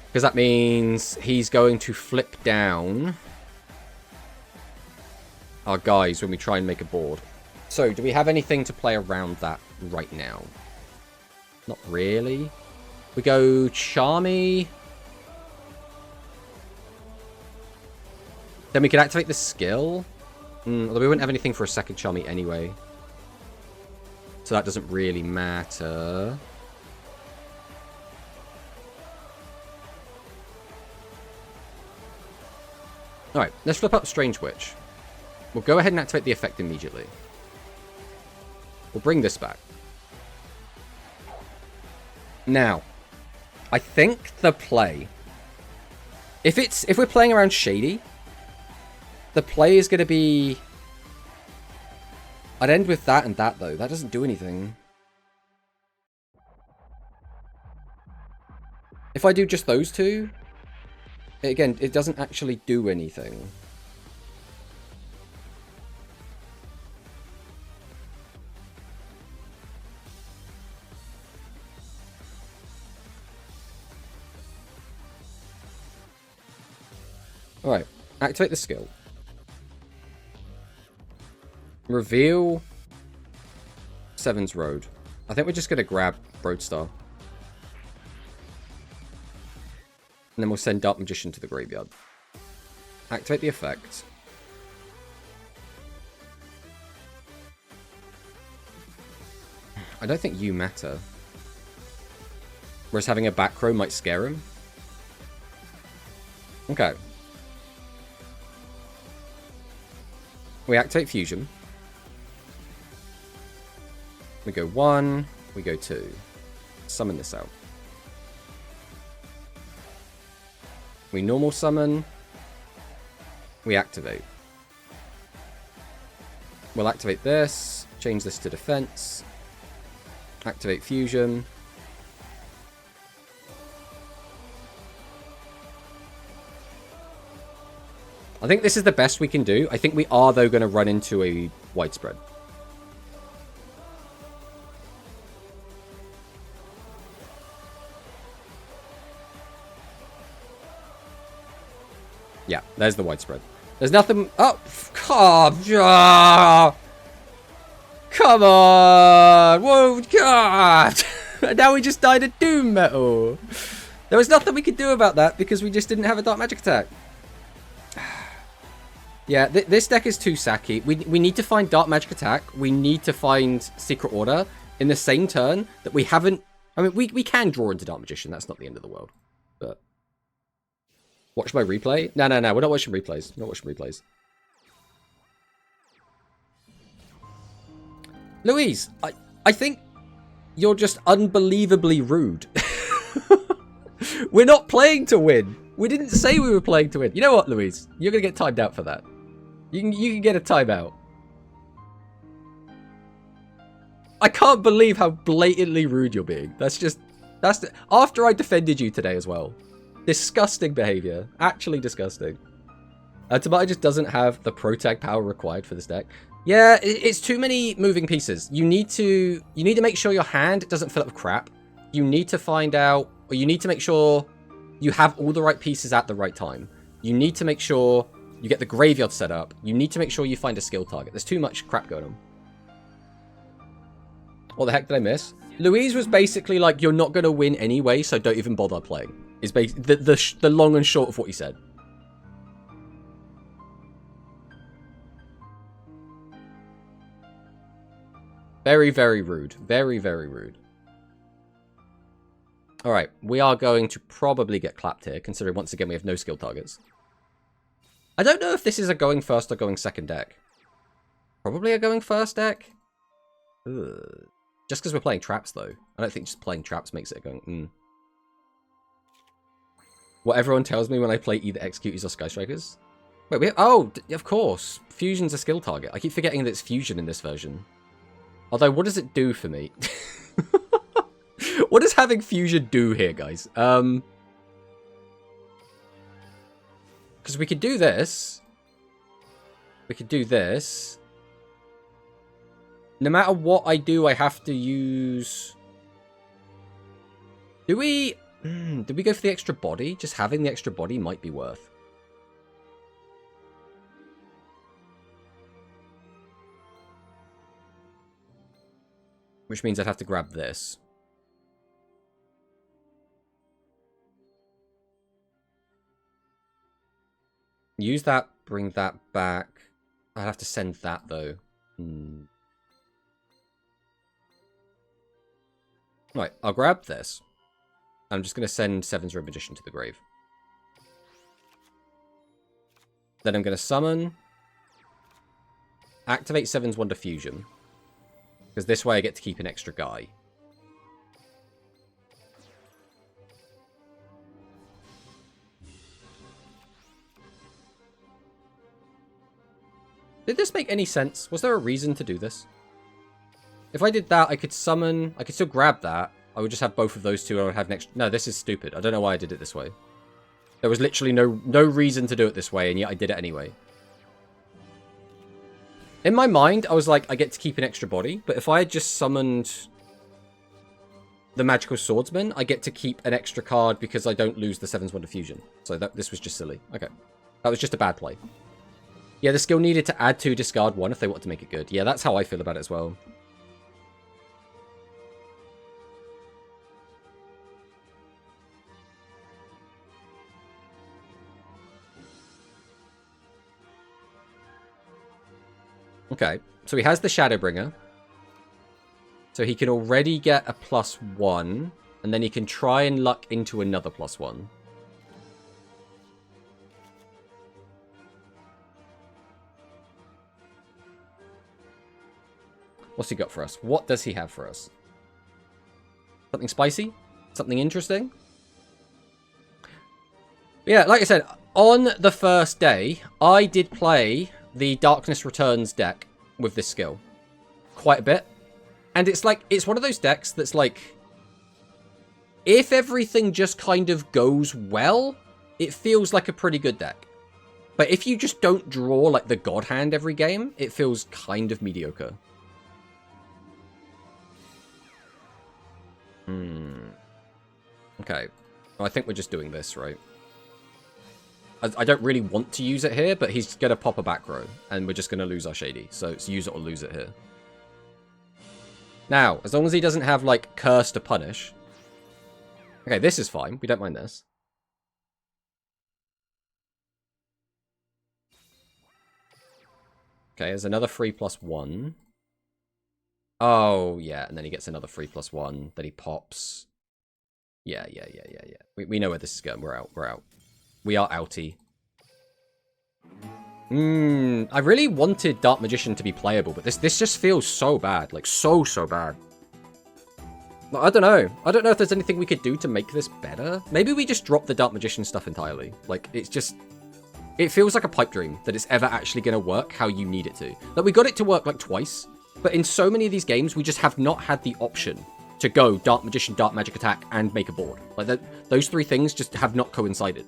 Because that means he's going to flip down our guys when we try and make a board. So, do we have anything to play around that right now? Not really. We go Charmy. Then we could activate the skill. Although we wouldn't have anything for a second Charmy anyway. So that doesn't really matter. Alright, let's flip up Strange Witch. We'll go ahead and activate the effect immediately. We'll bring this back. Now, I think the play... If we're playing around Shady, the play is going to be... I'd end with that and that, though. That doesn't do anything. If I do just those two, again, it doesn't actually do anything. Alright, activate the skill. Reveal Sevens Road. I think we're just going to grab Roadstar. And then we'll send Dark Magician to the graveyard. Activate the effect. I don't think you matter. Whereas having a back row might scare him. Okay. We activate Fusion. We go 1, we go 2. Summon this out. We normal summon. We activate. We'll activate this. Change this to defense. Activate Fusion. I think this is the best we can do. I think we are, though, going to run into a widespread. Yeah, there's the widespread. There's nothing... Oh, come on! Whoa, God! Now we just died of Doom Metal. There was nothing we could do about that because we just didn't have a Dark Magic attack. Yeah, this deck is too sacky. We need to find Dark Magic attack. We need to find Secret Order in the same turn that we haven't... I mean, we can draw into Dark Magician. That's not the end of the world. But... Watch my replay? No. We're not watching replays. We're not watching replays. Louise, I think you're just unbelievably rude. We're not playing to win. We didn't say we were playing to win. You know what, Louise? You're going to get timed out for that. You can get a timeout. I can't believe how blatantly rude you're being. After I defended you today as well. Disgusting behavior. Actually disgusting. Tomato just doesn't have the pro tag power required for this deck. Yeah, it's too many moving pieces. You need to make sure your hand doesn't fill up with crap. You need to find out, or you need to make sure you have all the right pieces at the right time. You need to make sure you get the graveyard set up. You need to make sure you find a skill target. There's too much crap going on. What the heck did I miss? Louise was basically like, you're not going to win anyway, so don't even bother playing. Is the long and short of what he said. Very, very rude. Very, very rude. Alright, we are going to probably get clapped here, considering once again we have no skill targets. I don't know if this is a going first or going second deck. Probably a going first deck. Ugh. Just because we're playing traps, though. I don't think just playing traps makes it a going... What everyone tells me when I play either Executors or Sky Strikers. Wait, oh, of course. Fusion's a skill target. I keep forgetting that it's Fusion in this version. Although, what does it do for me? What does having Fusion do here, guys? Because we could do this. We could do this. No matter what I do, I have to use... Do we go for the extra body? Just having the extra body might be worth. Which means I'd have to grab this. Use that, bring that back. I'd have to send that, though. Right, I'll grab this. I'm just going to send Sevens Room Magician to the grave. Then I'm going to summon. Activate Sevens Wonder Fusion. Because this way I get to keep an extra guy. Did this make any sense? Was there a reason to do this? If I did that, I could summon... I could still grab that. I would just have both of those two and I would have an extra... No, this is stupid. I don't know why I did it this way. There was literally no reason to do it this way, and yet I did it anyway. In my mind, I was like, I get to keep an extra body, but if I had just summoned the Magical Swordsman, I get to keep an extra card because I don't lose the Sevens Wonder Fusion. So this was just silly. Okay. That was just a bad play. Yeah, the skill needed to add 2, discard 1 if they wanted to make it good. Yeah, that's how I feel about it as well. Okay, so he has the Shadowbringer. So he can already get a +1. And then he can try and luck into another +1. What's he got for us? What does he have for us? Something spicy? Something interesting? Yeah, like I said, on the first day, I did play the Darkness Returns deck with this skill quite a bit. And it's like, it's one of those decks that's like, if everything just kind of goes well, it feels like a pretty good deck. But if you just don't draw like the God Hand every game, it feels kind of mediocre. Okay. Well, I think we're just doing this, right? I don't really want to use it here, but he's going to pop a back row, and we're just going to lose our Shady. So it's use it or lose it here. Now, as long as he doesn't have, like, Curse to punish. Okay, this is fine. We don't mind this. Okay, there's another 3+1. Oh, yeah, and then he gets another 3+1 that he pops. Yeah. We know where this is going. We're out. We are outie. I really wanted Dark Magician to be playable, but this just feels so bad. Like, so bad. I don't know. I don't know if there's anything we could do to make this better. Maybe we just drop the Dark Magician stuff entirely. Like, it's just... It feels like a pipe dream that it's ever actually going to work how you need it to. Like, we got it to work, like, twice. But in so many of these games, we just have not had the option to go Dark Magician, Dark Magic Attack, and make a board. Like, those three things just have not coincided.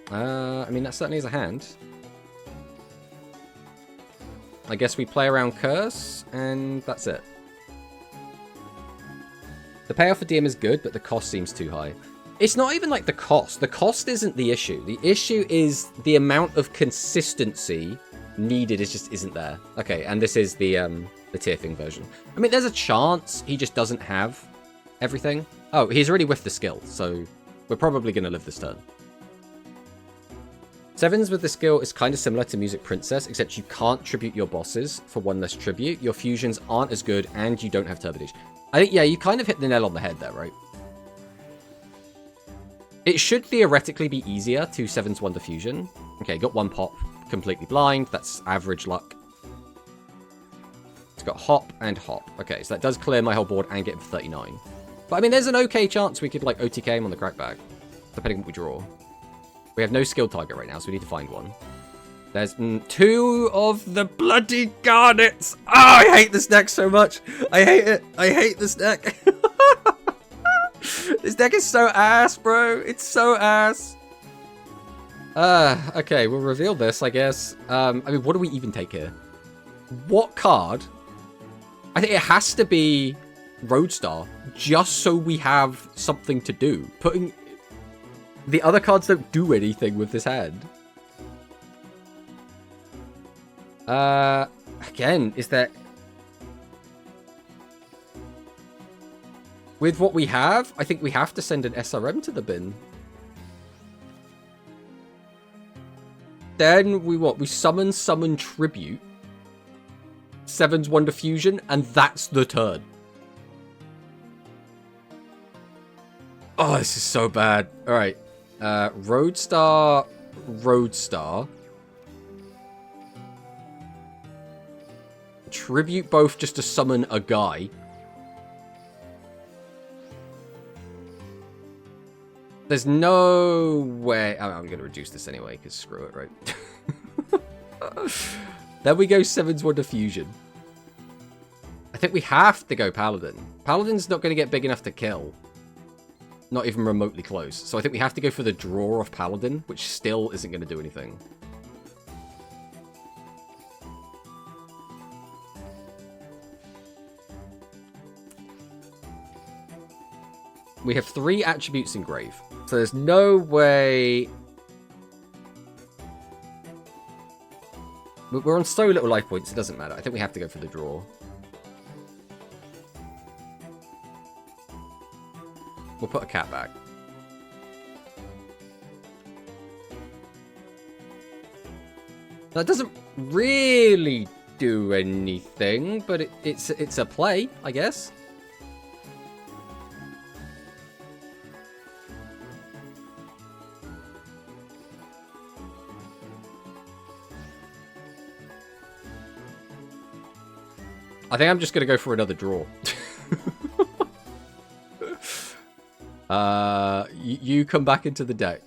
I mean, that certainly is a hand. I guess we play around Curse, and that's it. The payoff for DM is good, but the cost seems too high. It's not even like the cost. The cost isn't the issue. The issue is the amount of consistency needed just isn't there. Okay, and this is the tier thing version. I mean, there's a chance he just doesn't have everything. Oh, he's already with the skill, so we're probably going to live this turn. Sevens with the skill is kind of similar to Music Princess, except you can't tribute your bosses for one less tribute. Your fusions aren't as good, and you don't have Turbidage. I think, yeah, you kind of hit the nail on the head there, right? It should theoretically be easier to Sevens Wonder Fusion. Okay, got one pop, completely blind. That's average luck. It's got hop and hop. Okay, so that does clear my whole board and get him for 39. But I mean, there's an okay chance we could, like, OTK him on the crackback, depending on what we draw. We have no skill target right now, so we need to find one. There's 2 of the bloody garnets. Oh, I hate this deck so much. I hate it. I hate this deck. This deck is so ass, bro. It's so ass. Okay, we'll reveal this, I guess. I mean, what do we even take here? What card? I think it has to be Roadstar, just so we have something to do. Putting... The other cards don't do anything with this hand. Again, is that... With what we have, I think we have to send an SRM to the bin. Then we what? We summon Tribute. Sevens Wonder Fusion, and that's the turn. Oh, this is so bad. Alright. Roadstar. Tribute both just to summon a guy. There's no way... I'm going to reduce this anyway, because screw it, right? Then we go Sevens Wonder Fusion. I think we have to go Paladin. Paladin's not going to get big enough to kill. Not even remotely close. So I think we have to go for the draw of Paladin, which still isn't going to do anything. We have 3 attributes in Grave. So there's no way... We're on so little life points, it doesn't matter. I think we have to go for the draw. We'll put a cat back. That doesn't really do anything, but it's a play, I guess. I think I'm just going to go for another draw. You come back into the deck.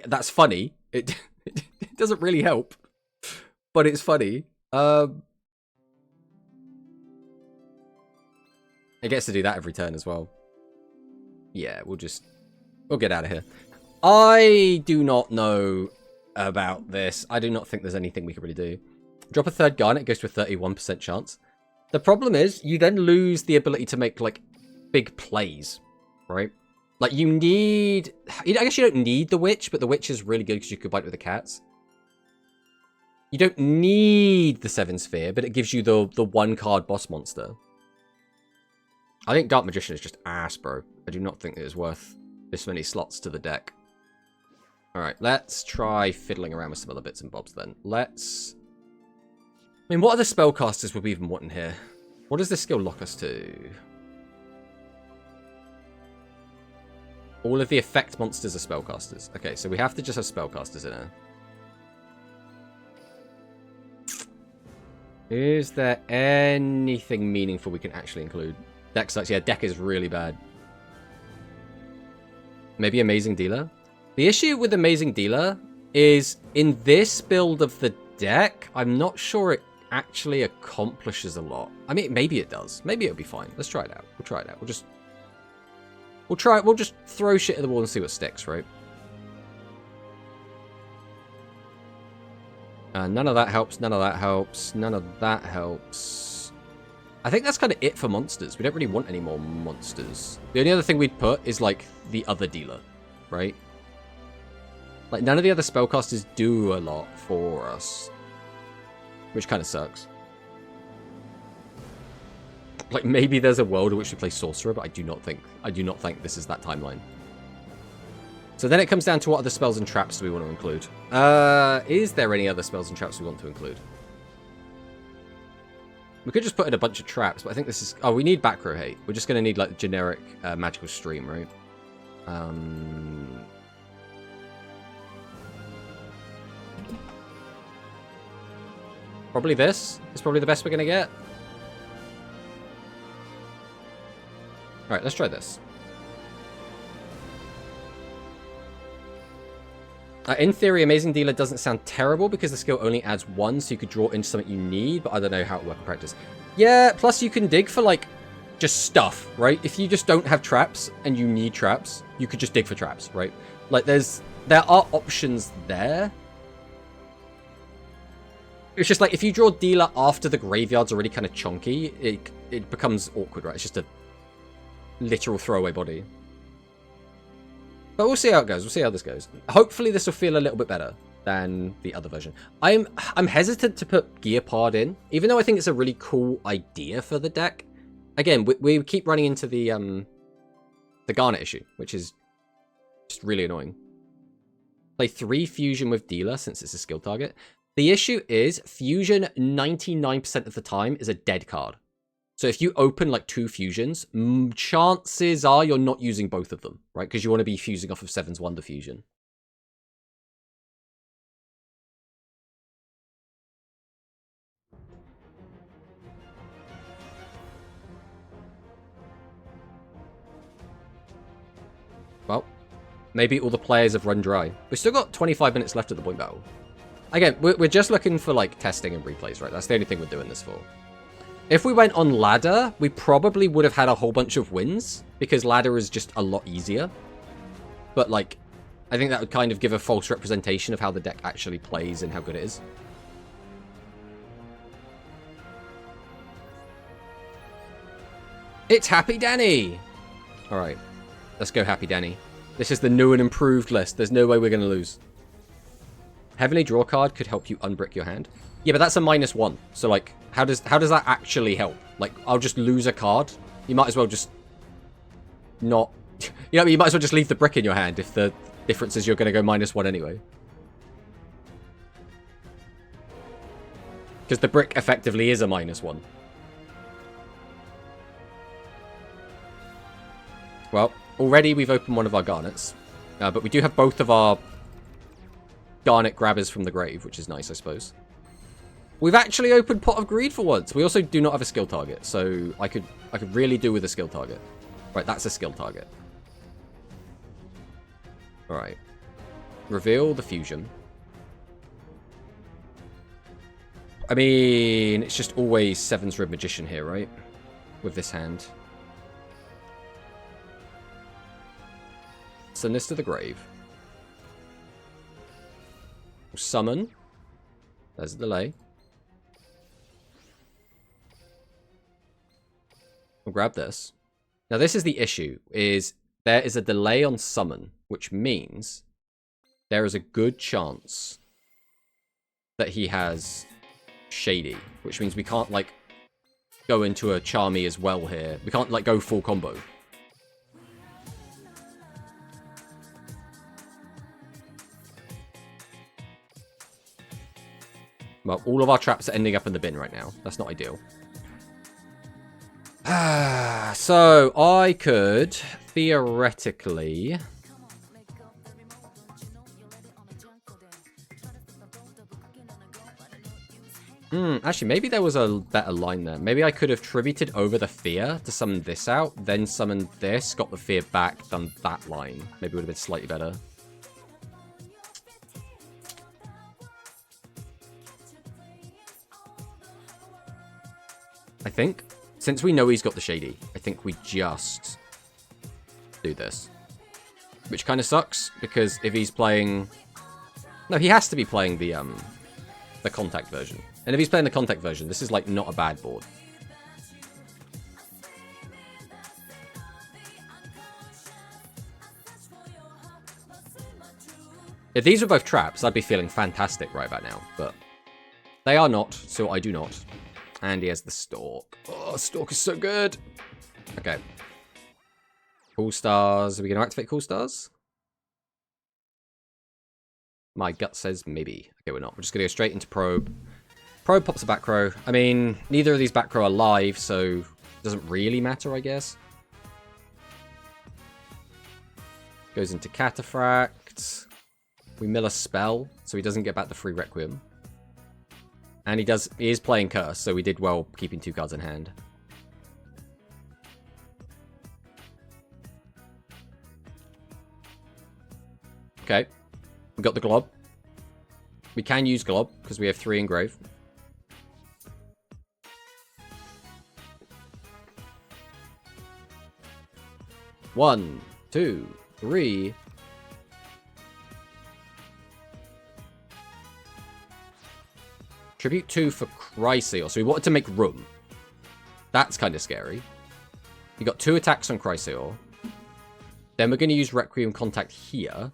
That's funny. It doesn't really help, but it's funny. It gets to do that every turn as well. Yeah, we'll get out of here. I do not know about this. I do not think there's anything we can really do. Drop a 3rd Garnet, it goes to a 31% chance. The problem is, you then lose the ability to make, like, big plays, right? Like, you need... I guess you don't need the Witch, but the Witch is really good because you could bite with the cats. You don't need the 7 Sphere, but it gives you the 1-card boss monster. I think Dark Magician is just ass, bro. I do not think it is worth this many slots to the deck. Alright, let's try fiddling around with some other bits and bobs then. Let's... I mean, what other spellcasters would we even want in here? What does this skill lock us to? All of the effect monsters are spellcasters. Okay, so we have to just have spellcasters in here. Is there anything meaningful we can actually include? Deck sucks. Yeah, deck is really bad. Maybe Amazing Dealer? The issue with Amazing Dealer is in this build of the deck, I'm not sure it actually accomplishes a lot. I mean, maybe it does. Maybe it'll be fine. Let's try it out. We'll try it out. We'll try it. We'll just throw shit at the wall and see what sticks, right? None of that helps. None of that helps. None of that helps. I think that's kind of it for monsters. We don't really want any more monsters. The only other thing we'd put is, like, the other dealer, right? Like, none of the other spellcasters do a lot for us. Which kind of sucks. Like, maybe there's a world in which we play Sorcerer, but I do not think this is that timeline. So then it comes down to what other spells and traps do we want to include. Is there any other spells and traps we want to include? We could just put in a bunch of traps, but I think this is... Oh, we need back row hate. We're just going to need, like, generic magical stream, right? Probably this is probably the best we're going to get. Alright, let's try this. In theory, Amazing Dealer doesn't sound terrible because the skill only adds 1, so you could draw into something you need, but I don't know how it works in practice. Yeah, plus you can dig for, like, just stuff, right? If you just don't have traps and you need traps, you could just dig for traps, right? Like, there are options there. It's just like, if you draw Dealer after the graveyard's already kind of chunky, it becomes awkward, right? It's just a literal throwaway body. But we'll see how it goes. We'll see how this goes. Hopefully this will feel a little bit better than the other version. I'm hesitant to put Gearpod in, even though I think it's a really cool idea for the deck. Again, we keep running into the Garnet issue, which is just really annoying. Play 3 Fusion with Dealer since it's a skill target. The issue is Fusion 99% of the time is a dead card. So if you open like 2 fusions, chances are you're not using both of them, right? Because you want to be fusing off of Seven's Wonder Fusion. Well, maybe all the players have run dry. We've still got 25 minutes left of the point battle. Again, we're just looking for like testing and replays, right? That's the only thing we're doing this for. If we went on ladder, we probably would have had a whole bunch of wins, because ladder is just a lot easier. But, like, I think that would kind of give a false representation of how the deck actually plays and how good it is. It's Happy Danny! Alright, let's go Happy Danny. This is the new and improved list. There's no way we're going to lose. Heavenly Draw card could help you unbrick your hand. Yeah, but that's a -1. So, like, how does that actually help? Like, I'll just lose a card. You might as well just not... You know, you might as well just leave the brick in your hand if the difference is you're going to go -1 anyway. Because the brick effectively is a -1. Well, already we've opened one of our garnets. But we do have both of our garnet grabbers from the grave, which is nice, I suppose. We've actually opened Pot of Greed for once. We also do not have a skill target, so I could really do with a skill target. Right, that's a skill target. Alright. Reveal the fusion. I mean, it's just always Seven's Rib Magician here, right? With this hand. Send this to the grave. Summon. There's a delay. We'll grab this. Now this is the issue, is there is a delay on summon, which means there is a good chance that he has Shady, which means we can't, like, go into a Charmy as well here. We can't, like, go full combo. Well, all of our traps are ending up in the bin right now. That's not ideal. So, I could theoretically... Actually, maybe there was a better line there. Maybe I could have tributed over the fear to summon this out, then summoned this, got the fear back, done that line. Maybe it would have been slightly better. I think, since we know he's got the Shady, I think we just do this. Which kind of sucks, because if he's playing... No, he has to be playing the contact version. And if he's playing the contact version, this is, like, not a bad board. If these were both traps, I'd be feeling fantastic right about now. But they are not, so I do not. And he has the Stalk. Oh, Stalk is so good. Okay. Cool Stars. Are we going to activate Cool Stars? My gut says maybe. Okay, we're not. We're just going to go straight into Probe. Probe pops a back row. I mean, neither of these back row are live, so it doesn't really matter, I guess. Goes into Cataphract. We mill a spell, so he doesn't get back the free Requiem. And he is playing Curse, so we did well keeping 2 cards in hand. Okay. We got the glob. We can use glob because we have 3 engrave. One, 2, 3. Tribute 2 for Chrysaor. So we wanted to make room. That's kind of scary. We got 2 attacks on Chrysaor. Then we're going to use Requiem Contact here.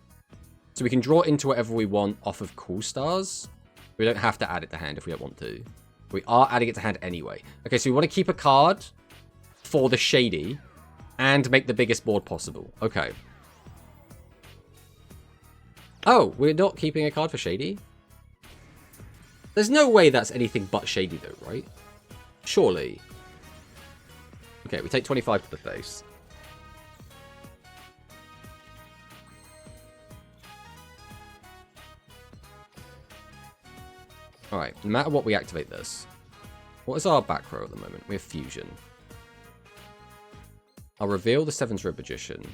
So we can draw into whatever we want off of Cool Stars. We don't have to add it to hand if we don't want to. We are adding it to hand anyway. Okay, so we want to keep a card for the Shady and make the biggest board possible. Okay. Oh, we're not keeping a card for Shady? There's no way that's anything but Shady though, right? Surely. Okay, we take 25 to the face. Alright, no matter what, we activate this. What is our back row at the moment? We have Fusion. I'll reveal the Sevens Red Magician.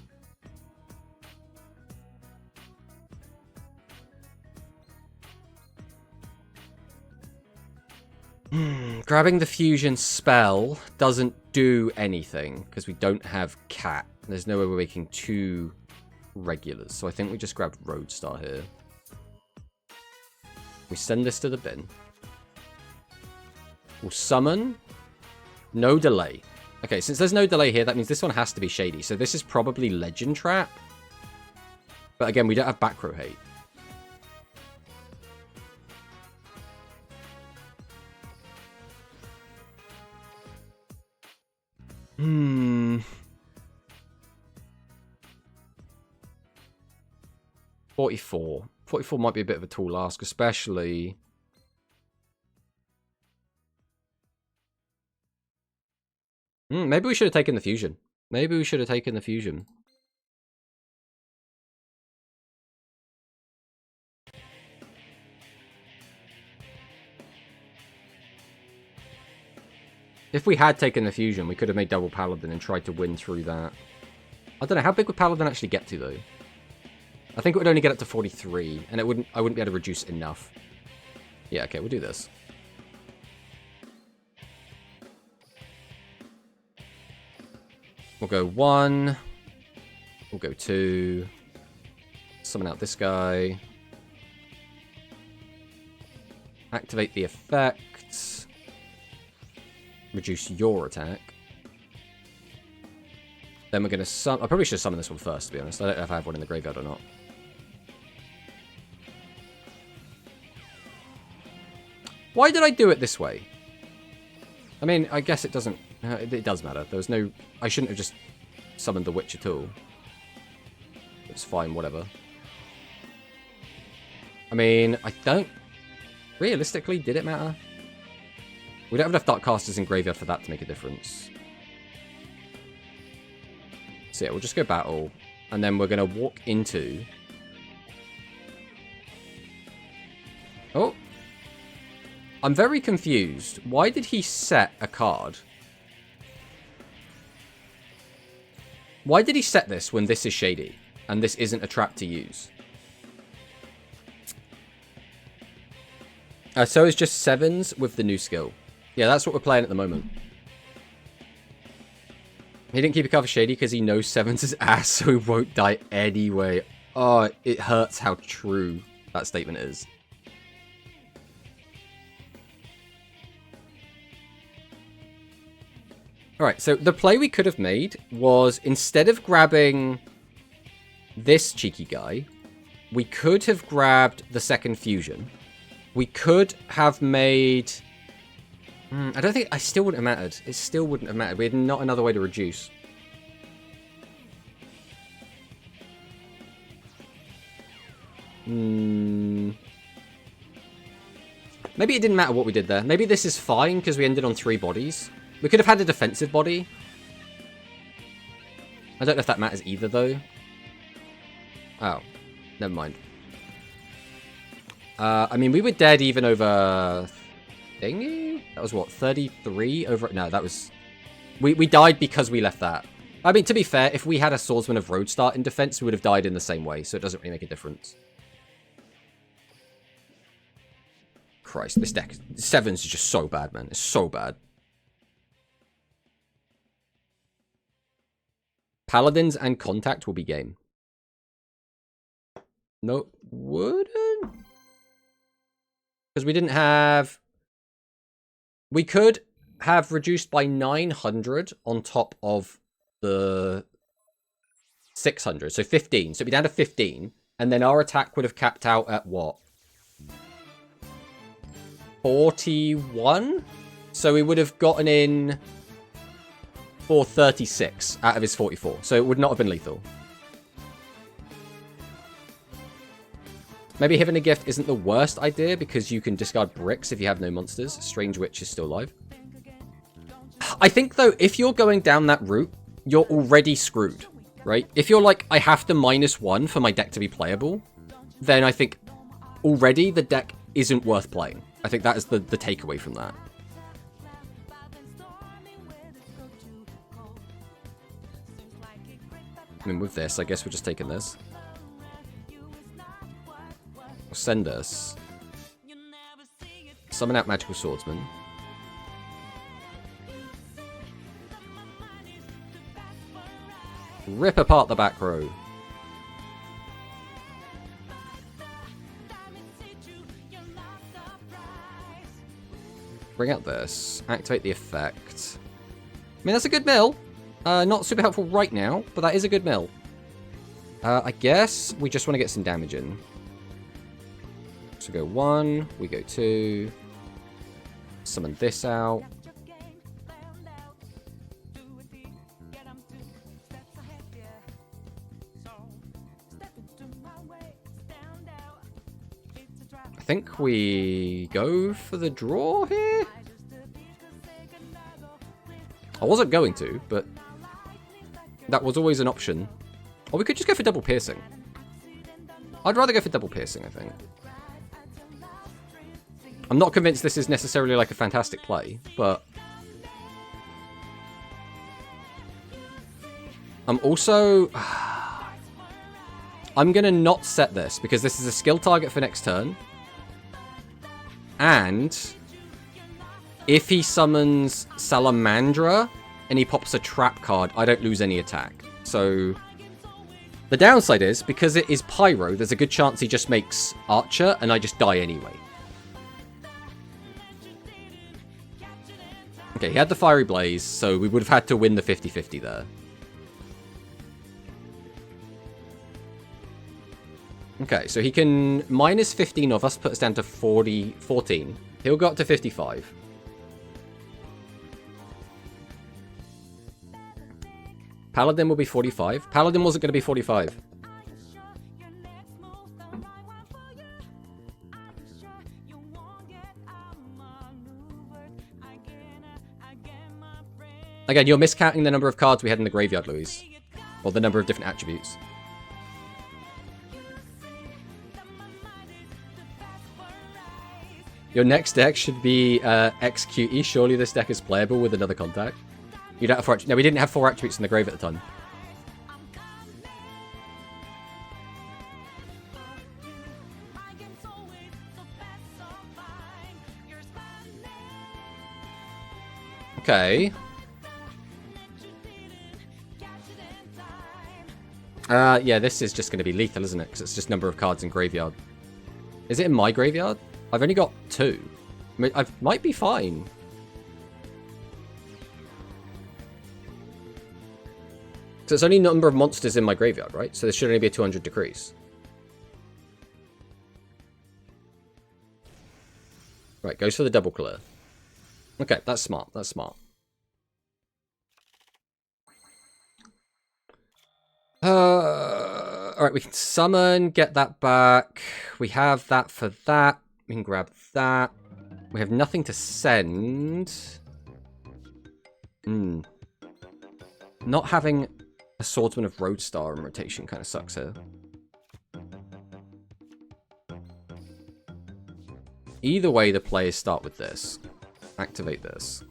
Grabbing the Fusion spell doesn't do anything because we don't have Cat. There's no way we're making 2 regulars. So I think we just grabbed Roadstar here. We send this to the bin. We'll summon. No delay. Okay, since there's no delay here, that means this one has to be Shady. So this is probably Legend Trap. But again, we don't have back row hate. Hmm. 44. 44 might be a bit of a tall ask, especially... maybe we should have taken the Fusion. Maybe we should have taken the Fusion. If we had taken the Fusion, we could have made double Paladin and tried to win through that. I don't know, how big would Paladin actually get to, though? I think it would only get up to 43, and I wouldn't be able to reduce enough. Yeah, okay, we'll do this. We'll go 1. We'll go 2. Summon out this guy. Activate the effect. Reduce your attack. Then we're going to summon... I probably should summon this one first, to be honest. I don't know if I have one in the graveyard or not. Why did I do it this way? I mean, I guess it doesn't... It does matter. There was no... I shouldn't have just summoned the Witch at all. It's fine, whatever. I mean, I don't... Realistically, did it matter? We don't have enough Dark Casters in graveyard for that to make a difference. So yeah, we'll just go battle. And then we're going to walk into... Oh! I'm very confused. Why did he set a card? Why did he set this when this is Shady? And this isn't a trap to use? So it's just Sevens with the new skill. Yeah, that's what we're playing at the moment. He didn't keep a card for Shady because he knows Sevens is ass, so he won't die anyway. Oh, it hurts how true that statement is. Alright, so the play we could have made was, instead of grabbing this cheeky guy, we could have grabbed the second Fusion. We could have made... I don't think... I still wouldn't have mattered. It still wouldn't have mattered. We had not another way to reduce. Maybe it didn't matter what we did there. Maybe this is fine because we ended on 3 bodies. We could have had a defensive body. I don't know if that matters either, though. Oh. Never mind. I mean, we were dead even over... Thingy? That was what, 33 over... No, that was... We died because we left that. I mean, to be fair, if we had a Swordsman of Roadstar in defense, we would have died in the same way, so it doesn't really make a difference. Christ, this deck, Sevens is just so bad, man. It's so bad. Paladins and Contact will be game. No, wouldn't? Because we didn't have... We could have reduced by 900 on top of the 600. So 15. So it'd be down to 15. And then our attack would have capped out at what? 41? So we would have gotten in for 36 out of his 44. So it would not have been lethal. Maybe Having a Gift isn't the worst idea because you can discard bricks if you have no monsters. Strange Witch is still alive. I think, though, if you're going down that route, you're already screwed, right? If you're like, I have to -1 for my deck to be playable, then I think already the deck isn't worth playing. I think that is the takeaway from that. I mean, with this, I guess we're just taking this. Send us. Summon out Magical Swordsman. Rip apart the back row. Bring out this. Activate the effect. I mean, that's a good mill. Not super helpful right now, but that is a good mill. I guess we just want to get some damage in. So go 1, we go 2. Summon this out. I think we go for the draw here. I wasn't going to, but that was always an option. Or we could just go for double piercing. I'd rather go for double piercing, I think. I'm not convinced this is necessarily like a fantastic play, but I'm also... I'm going to not set this because this is a skill target for next turn. And if he summons Salamandra and he pops a trap card, I don't lose any attack. So the downside is, because it is Pyro, there's a good chance he just makes Archer and I just die anyway. Okay, he had the Fiery Blaze, so we would have had to win the 50-50 there. Okay, so he can minus 15 of us, put us down to 14. He'll go up to 55. Paladin will be 45. Paladin wasn't going to be 45. Again, you're miscounting the number of cards we had in the graveyard, Louise. Or the number of different attributes. Your next deck should be XQE. Surely this deck is playable with another contact. You don't have 4 attributes. No, we didn't have 4 attributes in the grave at the time. Okay. Yeah, this is just going to be lethal, isn't it? Because it's just number of cards in graveyard. Is it in my graveyard? I've only got 2. I mean, I might be fine. So it's only number of monsters in my graveyard, right? So there should only be a 200 decrease. Right, goes for the double clear. Okay, that's smart. That's smart. Alright, we can summon, get that back. We have that for that. We can grab that. We have nothing to send. Not having a Swordsman of Roadstar in rotation kind of sucks here. Either way, the players start with this. Activate this.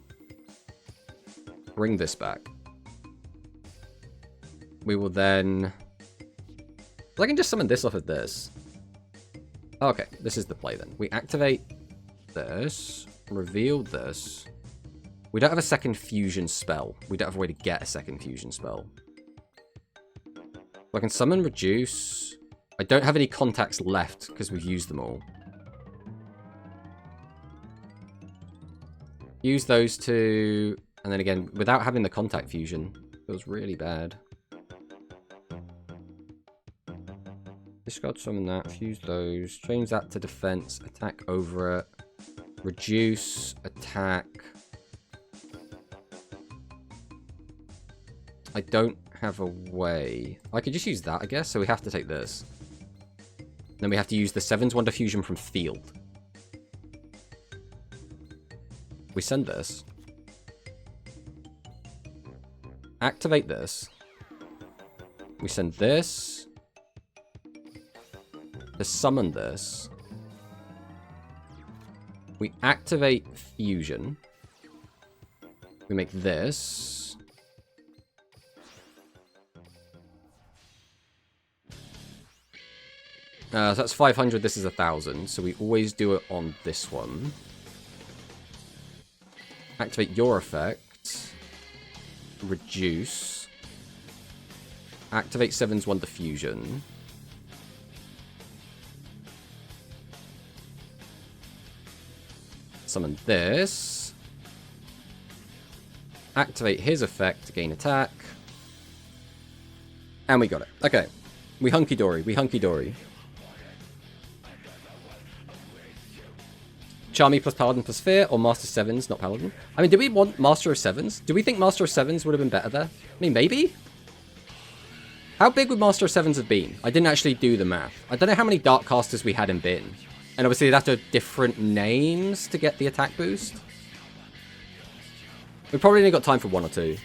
Bring this back. We will then... I can just summon this off of this. Okay, this is the play then. We activate this. Reveal this. We don't have a second fusion spell. We don't have a way to get a second fusion spell. I can summon, reduce. I don't have any contacts left because we've used them all. Use those two. And then again, without having the contact fusion, feels really bad. Discard summon that. Fuse those. Change that to defense. Attack over it. Reduce. Attack. I don't have a way. I could just use that, I guess. So we have to take this. Then we have to use the Sevens Wonder Fusion from field. We send this. Activate this. We send this. To summon this. We activate fusion. We make this. So that's 500, this is 1,000. So we always do it on this one. Activate your effect. Reduce. Activate Sevens Wonder Fusion. Summon this. Activate his effect to gain attack. And we got it. Okay. We hunky-dory. We hunky-dory. Charmy plus Paladin plus Fear, or Master Sevens, not Paladin. I mean, did we want Master of Sevens? Do we think Master of Sevens would have been better there? I mean, maybe? How big would Master of Sevens have been? I didn't actually do the math. I don't know how many Dark Casters we had in bin. And obviously they'd have to have different names to get the attack boost. We probably only got time for one or two.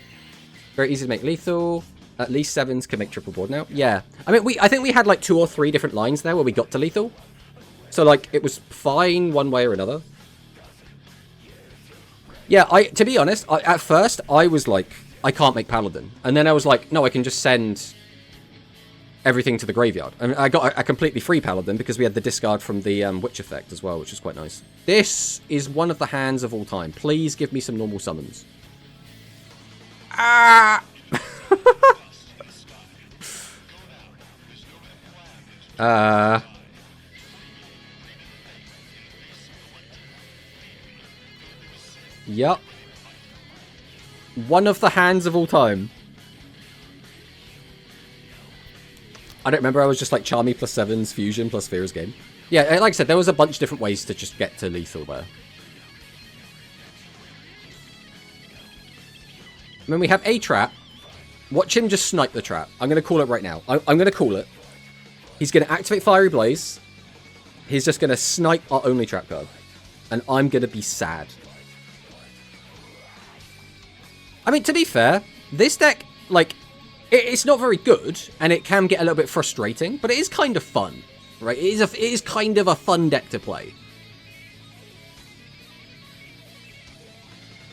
Very easy to make lethal. At least Sevens can make triple board now. Yeah. I mean, I think we had like 2 or 3 different lines there where we got to lethal. So, like, it was fine one way or another. Yeah, to be honest, at first, I was like, I can't make Paladin. And then I was like, no, I can just send everything to the graveyard. I mean, I got a completely free Paladin because we had the discard from the Witch effect as well, which is quite nice. This is one of the hands of all time. Please give me some normal summons. Ah! Yup. One of the hands of all time. I don't remember, I was just like Charmy plus Sevens, Fusion plus Fear's game. Yeah, like I said, there was a bunch of different ways to just get to lethal there. I mean, we have a trap. Watch him just snipe the trap. I'm going to call it right now. I'm going to call it. He's going to activate Fiery Blaze. He's just going to snipe our only trap card. And I'm going to be sad. I mean, to be fair, this deck, like, it's not very good, and it can get a little bit frustrating, but it is kind of fun, right? It is kind of a fun deck to play.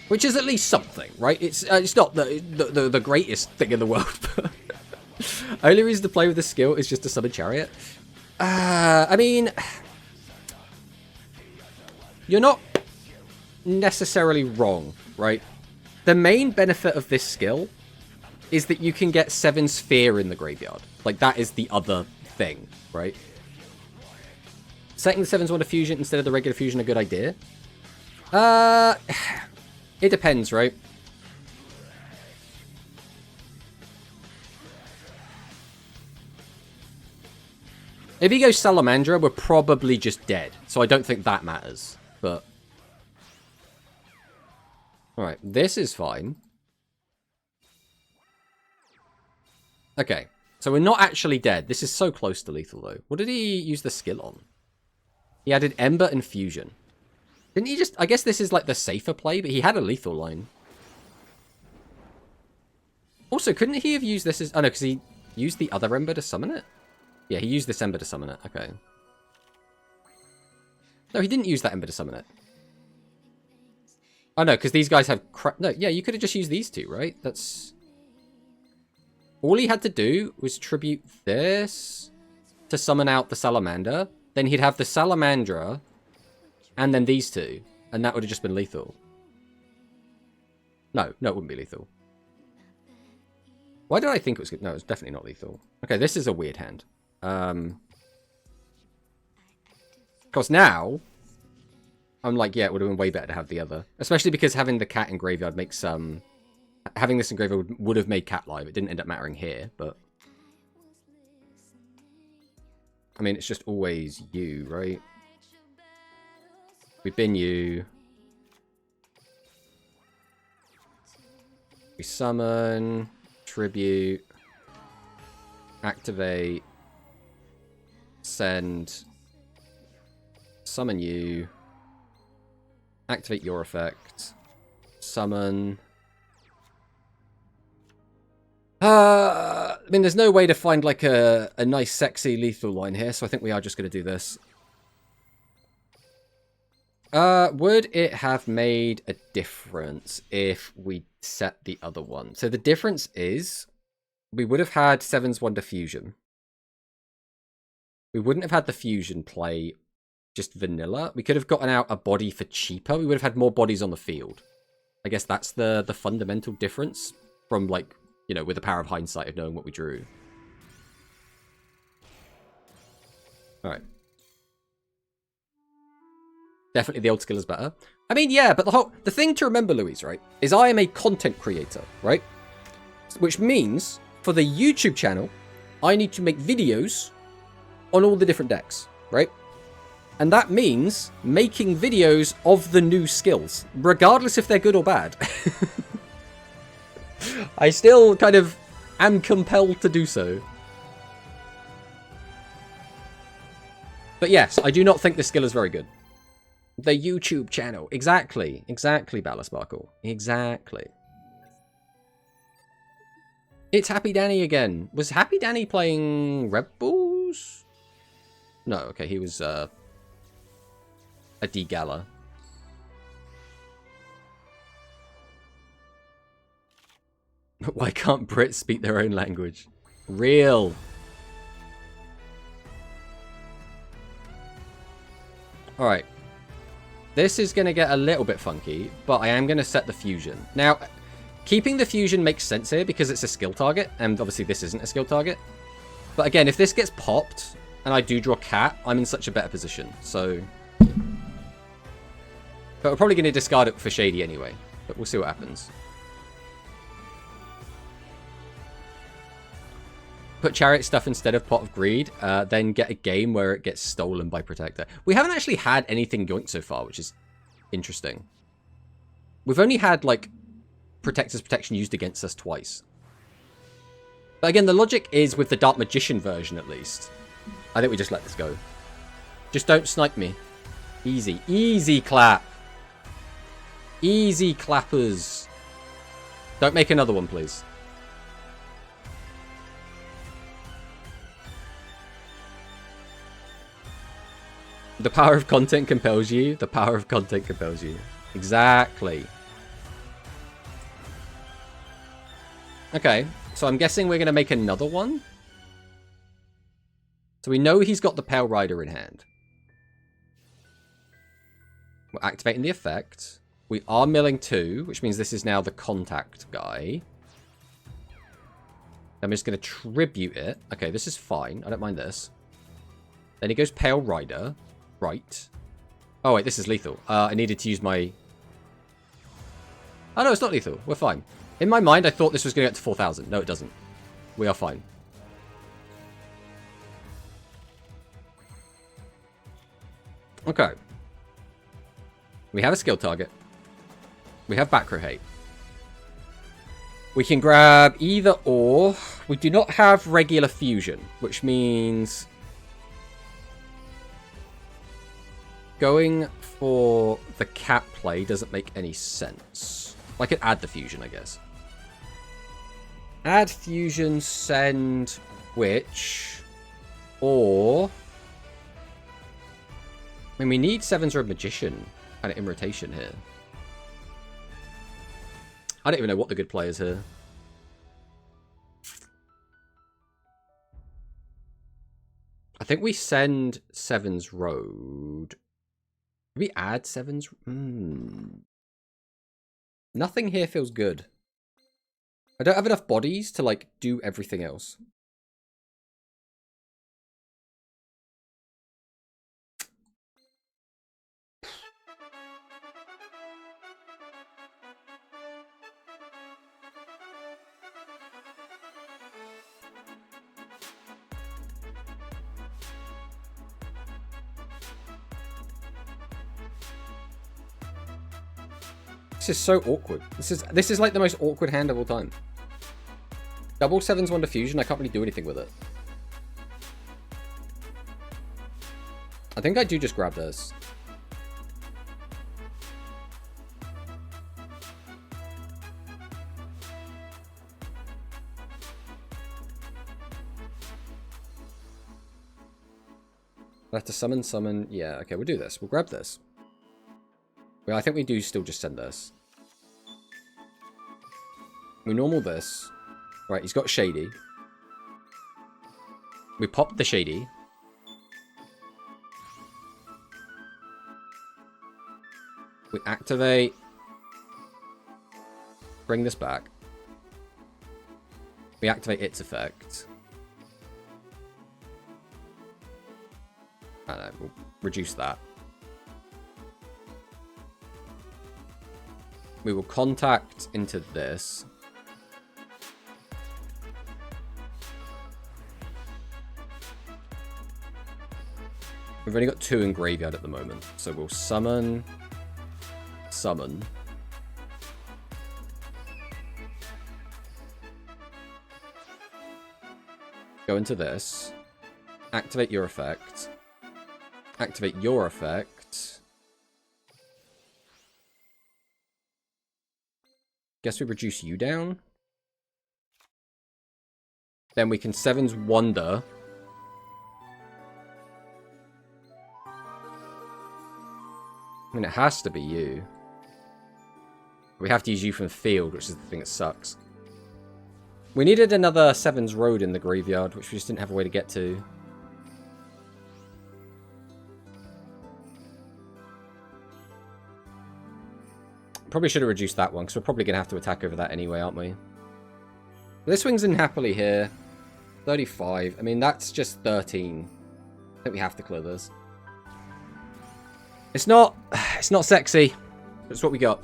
Which is at least something, right? It's not the greatest thing in the world, but only reason to play with this skill is just to summon Chariot. I mean, you're not necessarily wrong, right? The main benefit of this skill is that you can get 7 Sphere in the graveyard. Like, that is the other thing, right? Setting the 7's Wonder Fusion instead of the regular fusion a good idea? It depends, right? If he goes Salamandra, we're probably just dead. So I don't think that matters. But alright, this is fine. Okay, so we're not actually dead. This is so close to lethal, though. What did he use the skill on? He added Ember and Fusion. Didn't he just... I guess this is like the safer play, but he had a lethal line. Also, couldn't he have used this as... Oh, no, because he used the other Ember to summon it? Yeah, he used this Ember to summon it. Okay. No, he didn't use that Ember to summon it. Oh, no, because these guys have... No, yeah, you could have just used these two, right? That's... All he had to do was tribute this to summon out the Salamander. Then he'd have the Salamandra and then these two, and that would have just been lethal. No, it wouldn't be lethal. Why did I think it was good? No, it's definitely not lethal. Okay, this is a weird hand. Because now, I'm like, yeah, it would have been way better to have the other. Especially because having the cat in graveyard makes having this in graveyard would have made cat live. It didn't end up mattering here, but... I mean, it's just always you, right? We've been you. We summon, tribute, activate, send, summon you, activate your effect, summon. I mean, there's no way to find like a nice, sexy lethal line here, so I think we are just going to do this. Would it have made a difference if we set the other one? So the difference is we would have had Sevens Wonder Fusion. We wouldn't have had the Fusion play just vanilla. We could have gotten out a body for cheaper. We would have had more bodies on the field. I guess that's the fundamental difference from, like, you know, with the power of hindsight of knowing what we drew. Alright. Definitely the old skill is better. I mean, yeah, but the thing to remember, Louise, right, is I am a content creator, right? Which means, for the YouTube channel, I need to make videos on all the different decks, right? And that means making videos of the new skills, regardless if they're good or bad. I still kind of am compelled to do so. But yes, I do not think this skill is very good. The YouTube channel. Exactly. Exactly, Ballasparkle. Exactly. It's Happy Danny again. Was Happy Danny playing Rebels? No, okay, he was a D-Gala. Why can't Brits speak their own language? Real. Alright. This is going to get a little bit funky, but I am going to set the fusion. Now, keeping the fusion makes sense here because it's a skill target, and obviously this isn't a skill target. But again, if this gets popped, and I do draw cat, I'm in such a better position, so... But we're probably going to discard it for Shady anyway, but we'll see what happens. Put Chariot stuff instead of Pot of Greed, then get a game where it gets stolen by Protector. We haven't actually had anything yoinked so far, which is interesting. We've only had, like, Protector's Protection used against us twice. But again, the logic is with the Dark Magician version, at least. I think we just let this go. Just don't snipe me. Easy. Easy clap. Easy clappers. Don't make another one, please. The power of content compels you. The power of content compels you. Exactly. Okay, so I'm guessing we're going to make another one. So we know he's got the Pale Rider in hand. We're activating the effect. We are milling 2, which means this is now the contact guy. I'm just going to tribute it. Okay, this is fine. I don't mind this. Then he goes Pale Rider. Right. Oh, wait, this is lethal. I needed to use my... Oh, no, it's not lethal. We're fine. In my mind, I thought this was going to get to 4,000. No, it doesn't. We are fine. Okay. We have a skill target. We have back row hate. We can grab either or. We do not have regular fusion, which means... Going for the cat play doesn't make any sense. I could add the fusion, I guess. Add fusion, send witch, or... I mean, we need Sevens Road Magician kind of in rotation here. I don't even know what the good play is here. I think we send Sevens Road. we add sevens? Nothing here feels good. I don't have enough bodies to, like, do everything else. This is so awkward. This is like the most awkward hand of all time. Double sevens wonder fusion. I can't really do anything with it. I think I do just grab this. I have to summon. Yeah, okay, we'll do this. We'll grab this. Well, I think we do still just send this. We normal this. Right, he's got Shady. We pop the Shady. We activate. Bring this back. We activate its effect. I don't know, we'll reduce that. We will contact into this. We've only got 2 in graveyard at the moment. So we'll summon. Go into this. Activate your effect. Activate your effect. Guess we reduce you down. Then we can Sevens Wonder. I mean, it has to be you. We have to use you from the field, which is the thing that sucks. We needed another Sevens Road in the graveyard, which we just didn't have a way to get to. Probably should have reduced that one, because we're probably going to have to attack over that anyway, aren't we? This swings in happily here. 35. I mean, that's just 13. I think we have to clear this. It's not sexy. But it's what we got.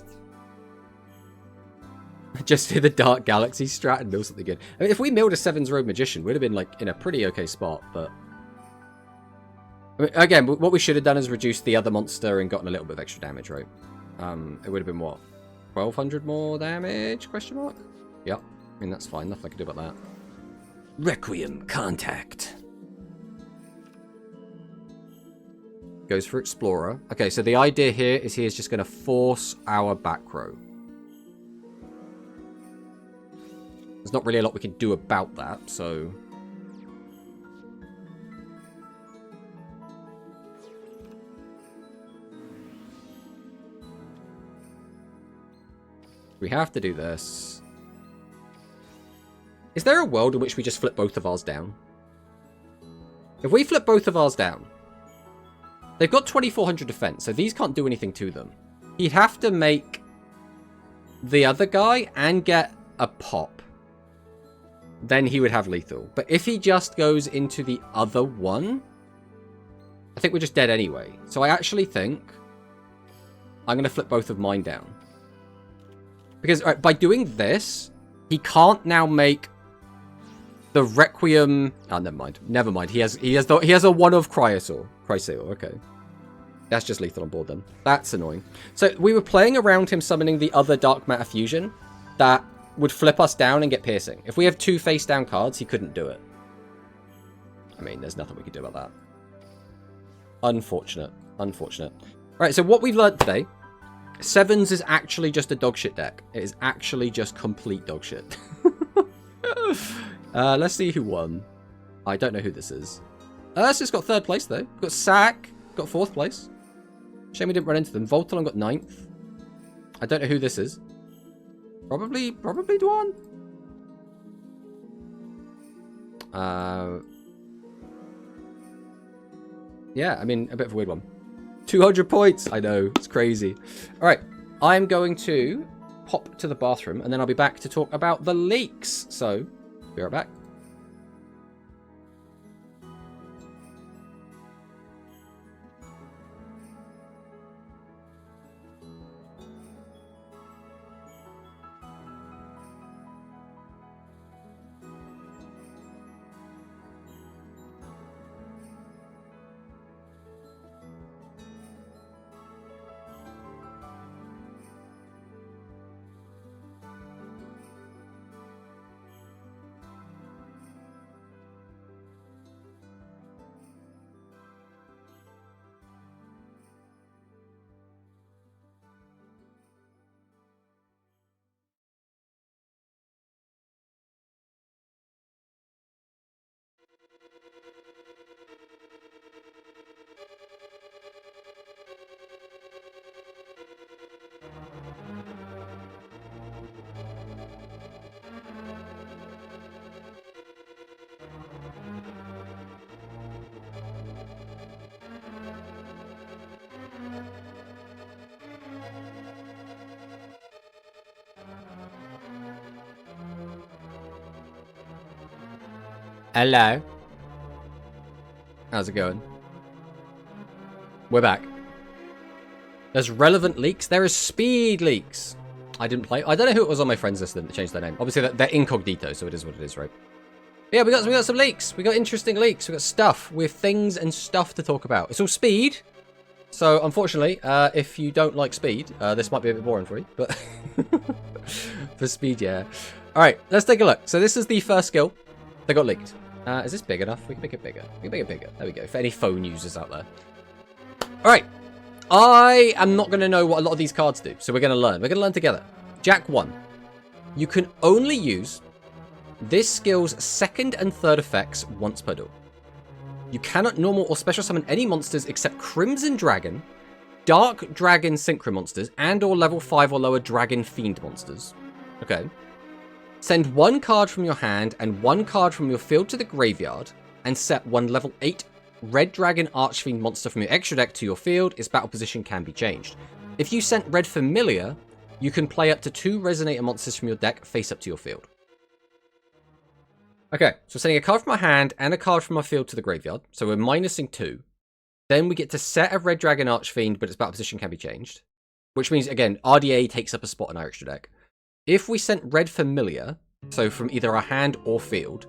Just do the Dark Galaxy strat and mill something good. I mean, if we milled a Sevens Road Magician, we'd have been, like, in a pretty okay spot, but... I mean, again, what we should have done is reduced the other monster and gotten a little bit of extra damage, right? It would have been, what? 1,200 more damage? Question mark? Yep. I mean, that's fine. Nothing I can do about that. Requiem Contact. Goes for Explorer. Okay, so the idea here is he is just going to force our back row. There's not really a lot we can do about that, so... We have to do this. Is there a world in which we just flip both of ours down? If we flip both of ours down, they've got 2,400 defense, so these can't do anything to them. He'd have to make the other guy and get a pop. Then he would have lethal. But if he just goes into the other one, I think we're just dead anyway. So I actually think I'm going to flip both of mine down. Because by doing this, he can't now make the Requiem... Oh, never mind. Never mind. He has a one of Chrysaor. Okay. That's just lethal on board then. That's annoying. So we were playing around him summoning the other Dark Matter Fusion that would flip us down and get piercing. If we have 2 face down cards, he couldn't do it. I mean, there's nothing we can do about that. Unfortunate. Unfortunate. Right, so what we've learned today... Sevens is actually just a dogshit deck. It is actually just complete dogshit. Let's see who won. I don't know who this is. Ursus got 3rd place, though. We've got Sack, got 4th place. Shame we didn't run into them. Voltalon got 9th. I don't know who this is. Probably Dwan. Yeah, I mean, a bit of a weird one. 200 points. I know, it's crazy. All right, I'm going to pop to the bathroom, and then I'll be back to talk about the leaks. So, be right back. Hello. How's it going? We're back. There's relevant leaks. There is speed leaks. I didn't play. I don't know who it was on my friends list that changed their name. Obviously, they're incognito, so it is what it is, right? But yeah, we got some leaks. We got interesting leaks. We got stuff with things and stuff to talk about. It's all speed. So unfortunately, if you don't like speed, this might be a bit boring for you. But for speed, yeah. All right, let's take a look. So this is the first skill that got leaked. Is this big enough? We can make it bigger. We can make it bigger. There we go. For any phone users out there. All right. I am not going to know what a lot of these cards do. So we're going to learn. We're going to learn together. Jack 1. You can only use this skill's second and third effects once per duel. You cannot normal or special summon any monsters except Crimson Dragon, Dark Dragon Synchro monsters, and or level 5 or lower Dragon Fiend monsters. Okay. Send one card from your hand and one card from your field to the graveyard, and set one level 8 Red Dragon Archfiend monster from your extra deck to your field. Its battle position can be changed. If you sent Red Familiar, you can play up to 2 Resonator monsters from your deck face up to your field. Okay, so sending a card from our hand and a card from our field to the graveyard. So we're minusing 2. Then we get to set a Red Dragon Archfiend, but its battle position can be changed. Which means, again, RDA takes up a spot in our extra deck. If we sent Red Familiar, so from either our hand or field,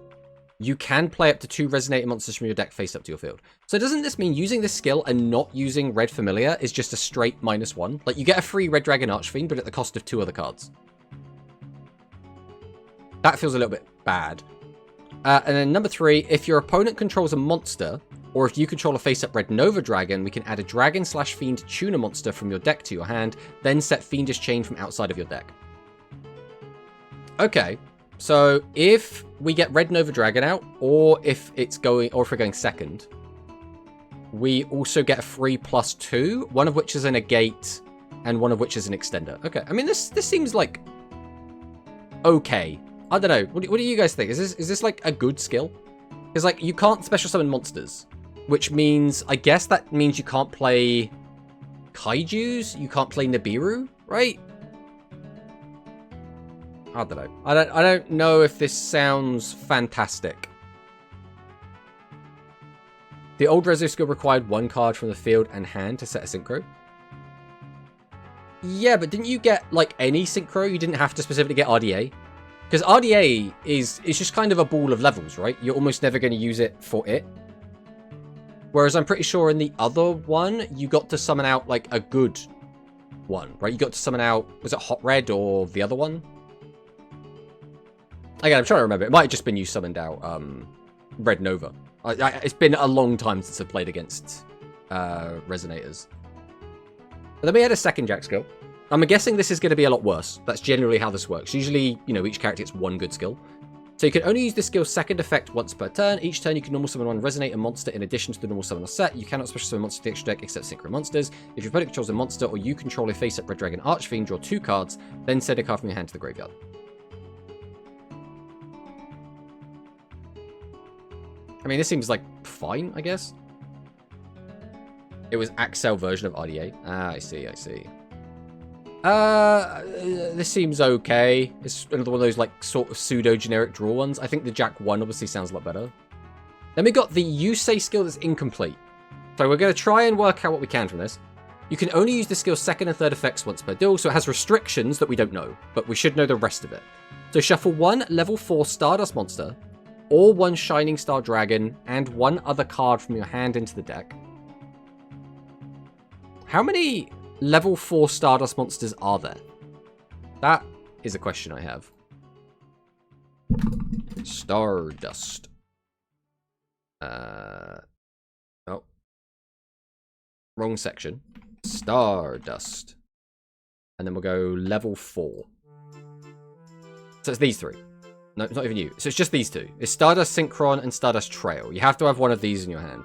you can play up to 2 Resonator monsters from your deck face up to your field. So doesn't this mean using this skill and not using Red Familiar is just a straight -1? Like, you get a free Red Dragon Archfiend, but at the cost of 2 other cards. That feels a little bit bad. And then number 3, if your opponent controls a monster, or if you control a face-up Red Nova Dragon, we can add a Dragon/Fiend Tuner monster from your deck to your hand, then set Fiendish Chain from outside of your deck. Okay, so if we get Red Nova Dragon out, or if we're going second, we also get a free +2, one of which is a negate, and one of which is an extender. Okay, I mean this seems like okay. I don't know. What do you guys think? Is this like a good skill? Because like you can't special summon monsters, which means I guess that means you can't play kaijus, you can't play Nibiru, right? I don't know. I don't know if this sounds fantastic. The old Rezo skill required 1 card from the field and hand to set a synchro. Yeah, but didn't you get like any synchro? You didn't have to specifically get RDA. Because RDA is just kind of a ball of levels, right? You're almost never going to use it for it. Whereas I'm pretty sure in the other one, you got to summon out like a good one, right? You got to summon out, was it Hot Red or the other one? Again, I'm trying to remember. It might have just been you summoned out Red Nova. It's been a long time since I've played against Resonators. But then we had a second Jack skill. I'm guessing this is going to be a lot worse. That's generally how this works. Usually, you know, each character gets 1 good skill. So you can only use this skill's second effect once per turn. Each turn you can normal summon 1 Resonator monster in addition to the normal summoner set. You cannot special summon monsters to the extra deck except synchro monsters. If your opponent controls a monster or you control a face-up Red Dragon Archfiend, draw 2 cards, then send a card from your hand to the graveyard. I mean, this seems like fine, I guess. It was Axel version of RDA. Ah, I see, I see. This seems okay. It's another one of those, like, sort of pseudo-generic draw ones. I think the Jack 1 obviously sounds a lot better. Then we got the Yusei skill that's incomplete. So we're going to try and work out what we can from this. You can only use the skill's second and third effects once per duel, so it has restrictions that we don't know, but we should know the rest of it. So shuffle 1 level 4 Stardust monster, or 1 Shining Star Dragon, and 1 other card from your hand into the deck. How many level 4 Stardust monsters are there? That is a question I have. Stardust. Oh. Wrong section. Stardust. And then we'll go level 4. So it's these 3. No, it's not even you. So it's just these 2. It's Stardust Synchron and Stardust Trail. You have to have one of these in your hand.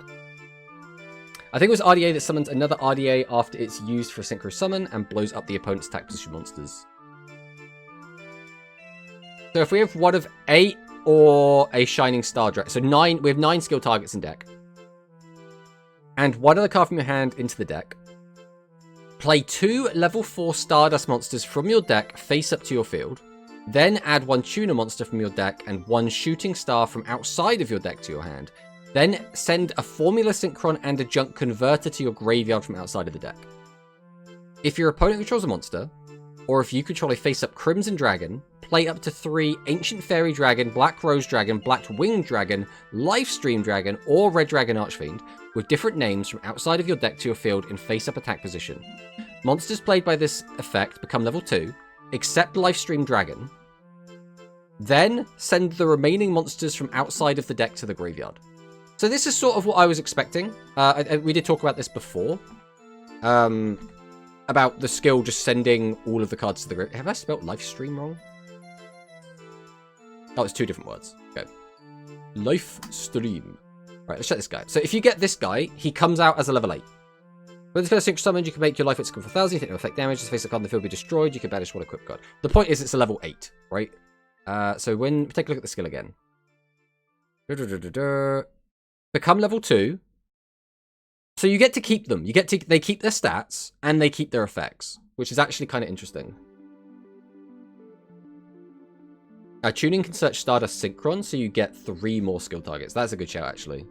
I think it was RDA that summons another RDA after it's used for a Synchro Summon and blows up the opponent's attack position monsters. So if we have one of 8 or a Shining Star Dragon, so 9, we have 9 skill targets in deck. And 1 other card from your hand into the deck. Play 2 level 4 Stardust monsters from your deck face up to your field. Then add 1 Tuner monster from your deck and 1 Shooting Star from outside of your deck to your hand. Then send a Formula Synchron and a Junk Converter to your graveyard from outside of the deck. If your opponent controls a monster, or if you control a face-up Crimson Dragon, play up to 3 Ancient Fairy Dragon, Black Rose Dragon, Black Winged Dragon, Lifestream Dragon, or Red Dragon Archfiend with different names from outside of your deck to your field in face-up attack position. Monsters played by this effect become level 2, except Lifestream Dragon. Then send the remaining monsters from outside of the deck to the graveyard. So this is sort of what I was expecting. We did talk about this before. About the skill just sending all of the cards to the graveyard. Have I spelled Lifestream wrong? Oh, it's 2 different words. Okay. Lifestream. Right, let's check this guy. So if you get this guy, he comes out as a level 8. When this first sync summoned, you can make your life at skill for 1,000. You take no effect damage. Just face a card on the field be destroyed. You can banish one equipped card. The point is it's a level 8, right? So when take a look at the skill again. Become level 2. So you get to keep them. They keep their stats and they keep their effects, which is actually kind of interesting. Tuning can search Stardust Synchron, so you get 3 more skill targets. That's a good shout, actually.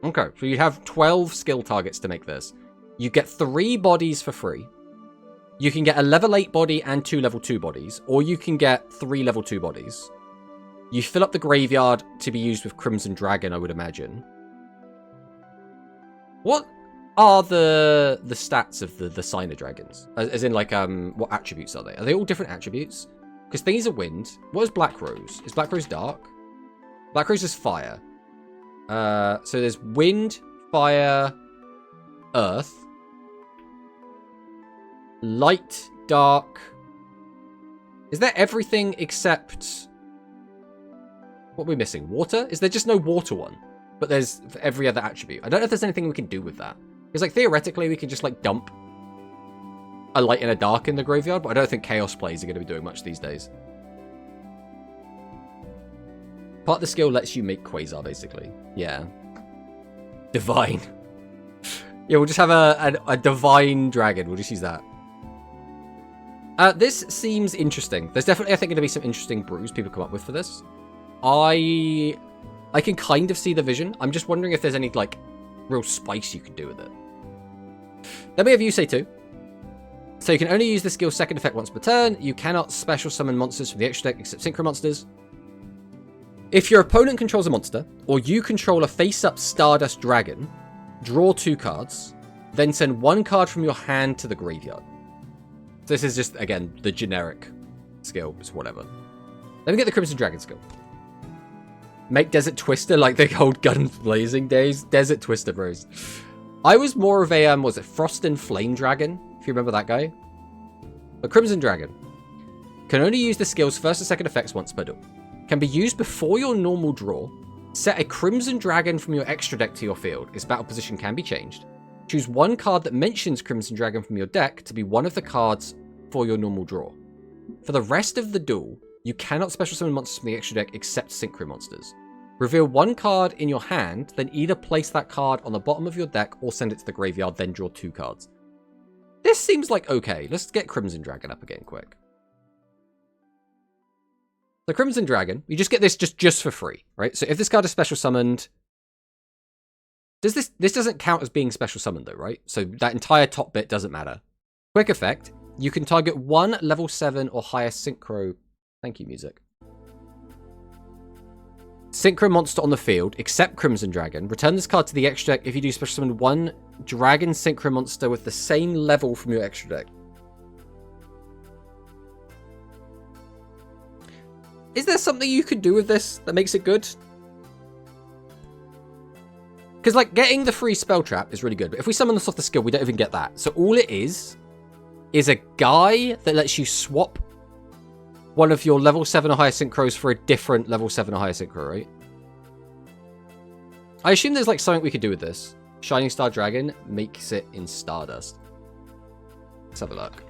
Okay, so you have 12 skill targets to make this. You get 3 bodies for free. You can get a level 8 body and 2 level 2 bodies, or you can get 3 level 2 bodies. You fill up the graveyard to be used with Crimson Dragon, I would imagine. What are the stats of the Signer Dragons? As in, like, what attributes are they? Are they all different attributes? Because these are wind. What is Black Rose? Is Black Rose dark? Black Rose is fire. So there's wind, fire, earth. Light, dark. Is there everything except... What are we missing? Water? Is there just no water one? But there's every other attribute. I don't know if there's anything we can do with that. Because, like, theoretically, we could just, like, dump a light and a dark in the graveyard, but I don't think Chaos plays are going to be doing much these days. Part of the skill lets you make Quasar, basically. Yeah. Divine. Yeah, we'll just have a Divine Dragon. We'll just use that. This seems interesting. There's definitely, I think, going to be some interesting brews people come up with for this. I can kind of see the vision. I'm just wondering if there's any, like, real spice you can do with it. Then we have Yusei 2. So you can only use the skill's second effect once per turn. You cannot special summon monsters from the extra deck except Synchro monsters. If your opponent controls a monster, or you control a face-up Stardust Dragon, draw 2 cards, then send 1 card from your hand to the graveyard. This is just, again, the generic skill. It's whatever. Let me get the Crimson Dragon skill. Make Desert Twister like the old gun blazing days. Desert Twister, bros. I was more of a, was it Frost and Flame Dragon? If you remember that guy. The Crimson Dragon. Can only use the skill's first and second effects once per duel. Can be used before your normal draw. Set a Crimson Dragon from your extra deck to your field. Its battle position can be changed. Choose 1 card that mentions Crimson Dragon from your deck to be one of the cards for your normal draw. For the rest of the duel, you cannot special summon monsters from the extra deck except Synchro monsters. Reveal one card in your hand, then either place that card on the bottom of your deck or send it to the graveyard, then draw 2 cards. This seems like okay. Let's get Crimson Dragon up again quick. The Crimson Dragon, you just get this just for free, right? So if this card is special summoned, this doesn't count as being special summoned though, right? So that entire top bit doesn't matter. Quick effect, you can target 1 level 7 or higher synchro. Thank you, music. Synchro monster on the field, except Crimson Dragon. Return this card to the extra deck if you do special summon 1 Dragon Synchro monster with the same level from your extra deck. Is there something you could do with this that makes it good? Because, like, getting the free spell trap is really good. But if we summon this off the skill, we don't even get that. So all it is a guy that lets you swap one of your level 7 or higher synchros for a different level 7 or higher synchro, right? I assume there's, like, something we could do with this. Shining Star Dragon makes it in Stardust. Let's have a look.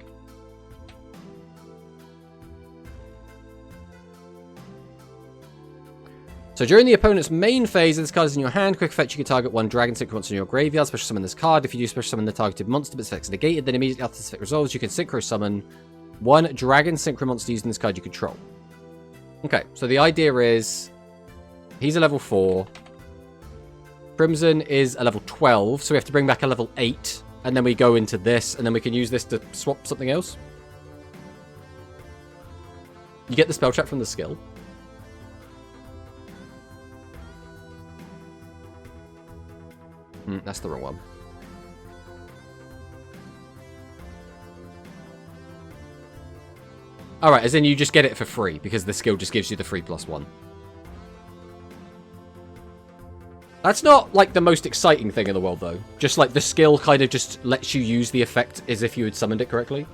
So during the opponent's main phase, this card is in your hand. Quick effect, you can target 1 Dragon Synchro monster in your graveyard. Special summon this card. If you do special summon the targeted monster, but this effect's negated, then immediately after this effect resolves, you can Synchro summon 1 Dragon Synchro monster using this card you control. Okay, so the idea is he's a level 4. Crimson is a level 12, so we have to bring back a level 8, and then we go into this, and then we can use this to swap something else. You get the spell trap from the skill. That's the wrong one. Alright, as in you just get it for free, because the skill just gives you the free +1. That's not, like, the most exciting thing in the world, though. Just, like, the skill kind of just lets you use the effect as if you had summoned it correctly.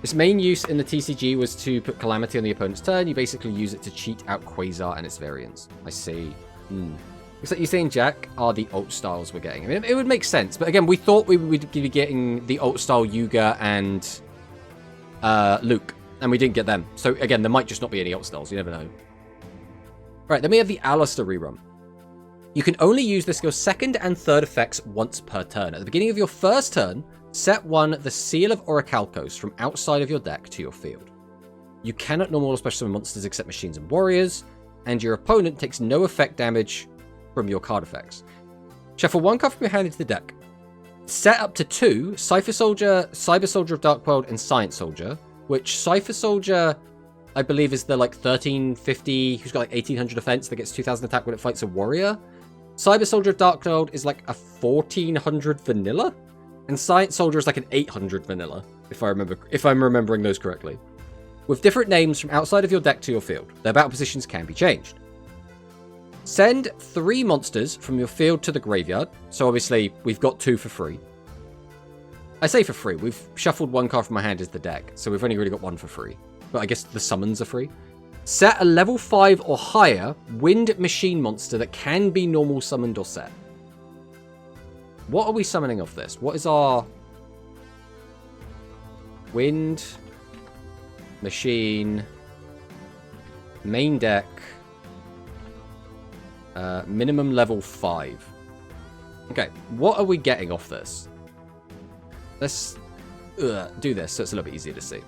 Its main use in the TCG was to put Calamity on the opponent's turn. You basically use it to cheat out Quasar and its variants. I see. Looks like you're saying Jack are the alt styles we're getting. I mean, it would make sense, but again, we thought we would be getting the alt style Yuga and Luke, and we didn't get them. So again, there might just not be any alt styles. You never know. Right, then we have the Alistair rerun. You can only use the skill's 2nd and 3rd effects once per turn. At the beginning of your first turn, set 1 the Seal of Orichalcos from outside of your deck to your field. You cannot normal or special summon monsters except machines and warriors, and your opponent takes no effect damage from your card effects. Shuffle 1 card from your hand into the deck. Set up to 2 Cypher Soldier, Cyber Soldier of Dark World, and Science Soldier, which Cypher Soldier, I believe, is the, like, 1350, who's got, like, 1800 defense that gets 2000 attack when it fights a warrior. Cyber Soldier of Dark World is, like, a 1400 vanilla, and Science Soldier is, like, an 800 vanilla, if I'm remembering those correctly. With different names from outside of your deck to your field. Their battle positions can be changed. Send 3 monsters from your field to the graveyard. So obviously, we've got 2 for free. I say for free. We've shuffled 1 card from my hand as the deck. So we've only really got 1 for free. But I guess the summons are free. Set a level 5 or higher wind machine monster that can be normal summoned or set. What are we summoning off this? What is our wind machine main deck? Minimum level 5. Okay, what are we getting off this? Let's do this so it's a little bit easier to see.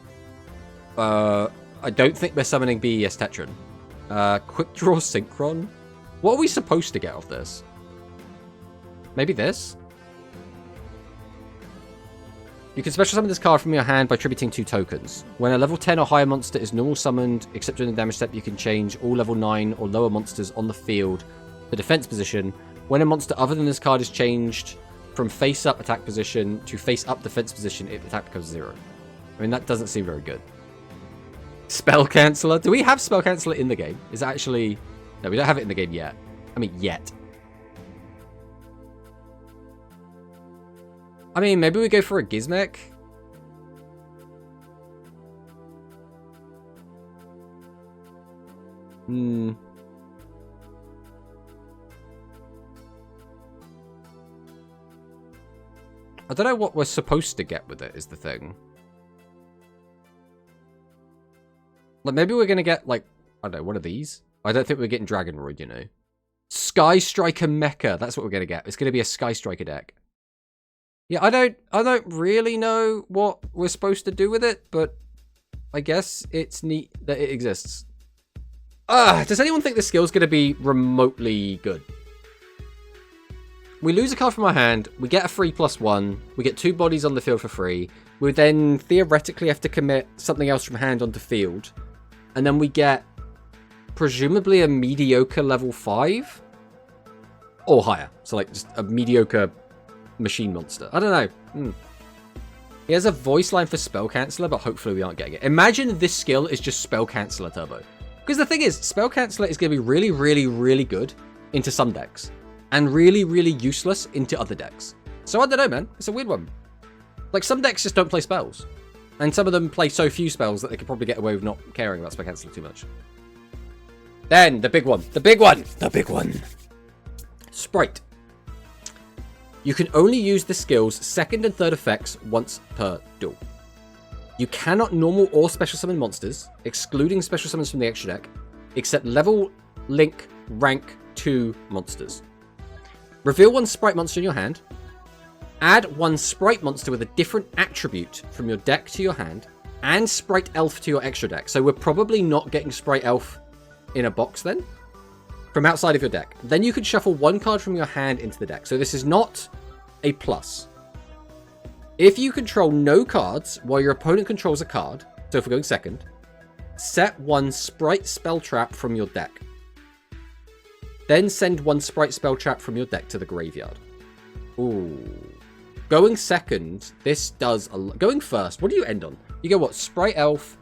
I don't think we're summoning BES Tetron. Quick Draw Synchron? What are we supposed to get off this? Maybe this? You can special summon this card from your hand by tributing 2 tokens. When a level 10 or higher monster is normal summoned, except during the damage step, you can change all level 9 or lower monsters on the field to defense position. When a monster other than this card is changed from face-up attack position to face-up defense position, its attack becomes 0. I mean, that doesn't seem very good. Spell Canceller? Do we have Spell Canceller in the game? Is that actually... No, we don't have it in the game yet. I mean, yet. I mean, maybe we go for a Gizmek? I don't know what we're supposed to get with it, is the thing. Like, maybe we're going to get, like, I don't know, one of these? I don't think we're getting Dragonroid, you know. Sky Striker Mecha. That's what we're going to get. It's going to be a Sky Striker deck. Yeah, I don't really know what we're supposed to do with it, but I guess it's neat that it exists. Does anyone think this skill's going to be remotely good? We lose a card from our hand, we get a free +1, we get 2 bodies on the field for free, we then theoretically have to commit something else from hand onto field, and then we get presumably a mediocre level 5? Or higher. So like just a mediocre machine monster. I don't know. He has a voice line for Spell Canceller, but hopefully we aren't getting it. Imagine this skill is just Spell Canceller Turbo. Because the thing is, Spell Canceller is going to be really, really, really good into some decks. And really, really useless into other decks. So I don't know, man. It's a weird one. Like, some decks just don't play spells. And some of them play so few spells that they could probably get away with not caring about Spell Canceller too much. Then, the big one. The big one! The big one! Sprite. You can only use the skill's second and third effects once per duel. You cannot normal or special summon monsters, excluding special summons from the extra deck, except level, link, rank 2 monsters. Reveal 1 sprite monster in your hand. Add 1 sprite monster with a different attribute from your deck to your hand, and sprite elf to your extra deck. So we're probably not getting sprite elf in a box then, from outside of your deck. Then you could shuffle 1 card from your hand into the deck. So this is not a plus. If you control no cards while your opponent controls a card, so if we're going second, set 1 sprite spell trap from your deck. Then send 1 sprite spell trap from your deck to the graveyard. Ooh. Going second, this does a lot. Going first, what do you end on? You go what? Sprite elf.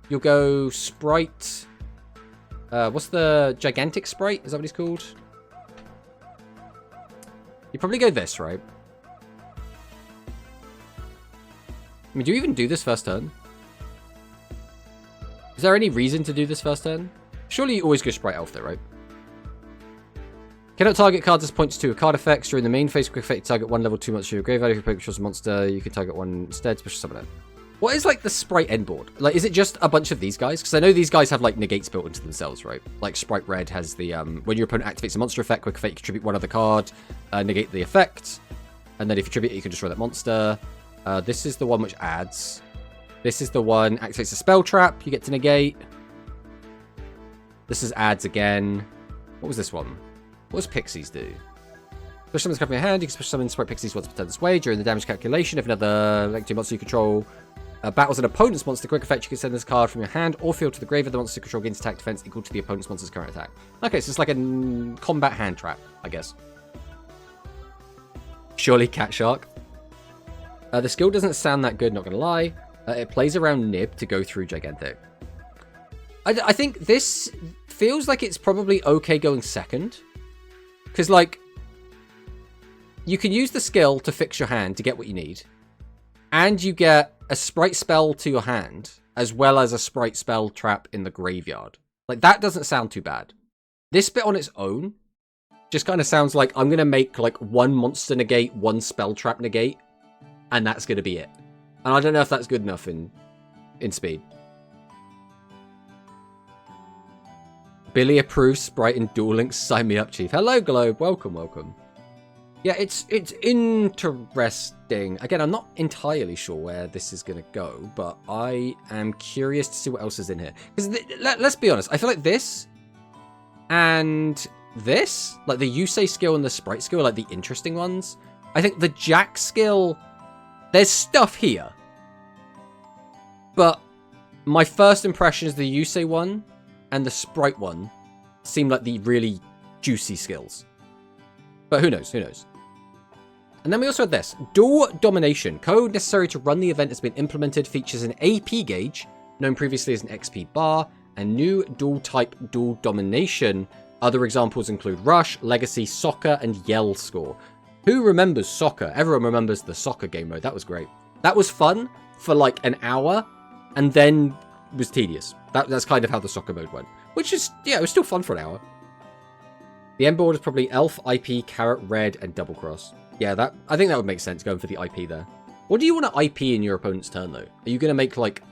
You'll go sprite... what's the gigantic sprite? Is that what he's called? You probably go this, right? I mean, do you even do this first turn? Is there any reason to do this first turn? Surely you always go sprite elf though, right? Cannot target cards as points to a card effects. During the main phase, quick effect, target 1 level 2 monster from your graveyard. If your opponent controls a monster, you can target 1 instead, special summon it. What is, like, the sprite end board? Like, is it just a bunch of these guys? Because I know these guys have, like, negates built into themselves, right? Like, Sprite Red has the, when your opponent activates a monster effect, quick effect, you contribute 1 other card, negate the effect. And then if you tribute it, you can destroy that monster. This is the one which adds. This is the one, activates a spell trap, you get to negate. This is adds again. What was this one? What does Pixies do? Special summons card from your hand, you can special summon Sprite Pixies once per turn this way. During the damage calculation, if another like 2 monster you control battles an opponent's monster, quick effect, you can send this card from your hand or field to the graveyard. The monster you control gains attack defense equal to the opponent's monster's current attack. Okay, so it's like a combat hand trap, I guess. Surely Cat Shark. The skill doesn't sound that good, not gonna lie. It plays around Nib to go through Gigantic. I think this feels like it's probably okay going second. Because, like, you can use the skill to fix your hand to get what you need. And you get a sprite spell to your hand, as well as a sprite spell trap in the graveyard. Like, that doesn't sound too bad. This bit on its own just kind of sounds like I'm going to make, like, 1 monster negate, 1 spell trap negate, and that's going to be it. And I don't know if that's good enough in speed. Billy approves Sprite and Duel Links. Sign me up, Chief. Hello, Globe. Welcome, welcome. Yeah, it's interesting. Again, I'm not entirely sure where this is going to go, but I am curious to see what else is in here. Because let's be honest, I feel like this and this, like the Yusei skill and the Sprite skill, are like the interesting ones. I think the Jack skill, there's stuff here. But my first impression is the Yusei one and the Sprite one seem like the really juicy skills. But who knows, who knows. And then we also had this. Duel Domination. Code necessary to run the event has been implemented. Features an AP gauge, known previously as an XP bar, and new duel type Duel Domination. Other examples include Rush, Legacy, Soccer, and Yell Score. Who remembers Soccer? Everyone remembers the Soccer game mode. That was great. That was fun for like an hour, and then was tedious. That's kind of how the Soccer mode went. Which is, yeah, it was still fun for an hour. The end board is probably Elf, IP, Carrot, Red, and Double Cross. Yeah, I think that would make sense going for the IP there. What do you want to IP in your opponent's turn, though? Are you going to make, like,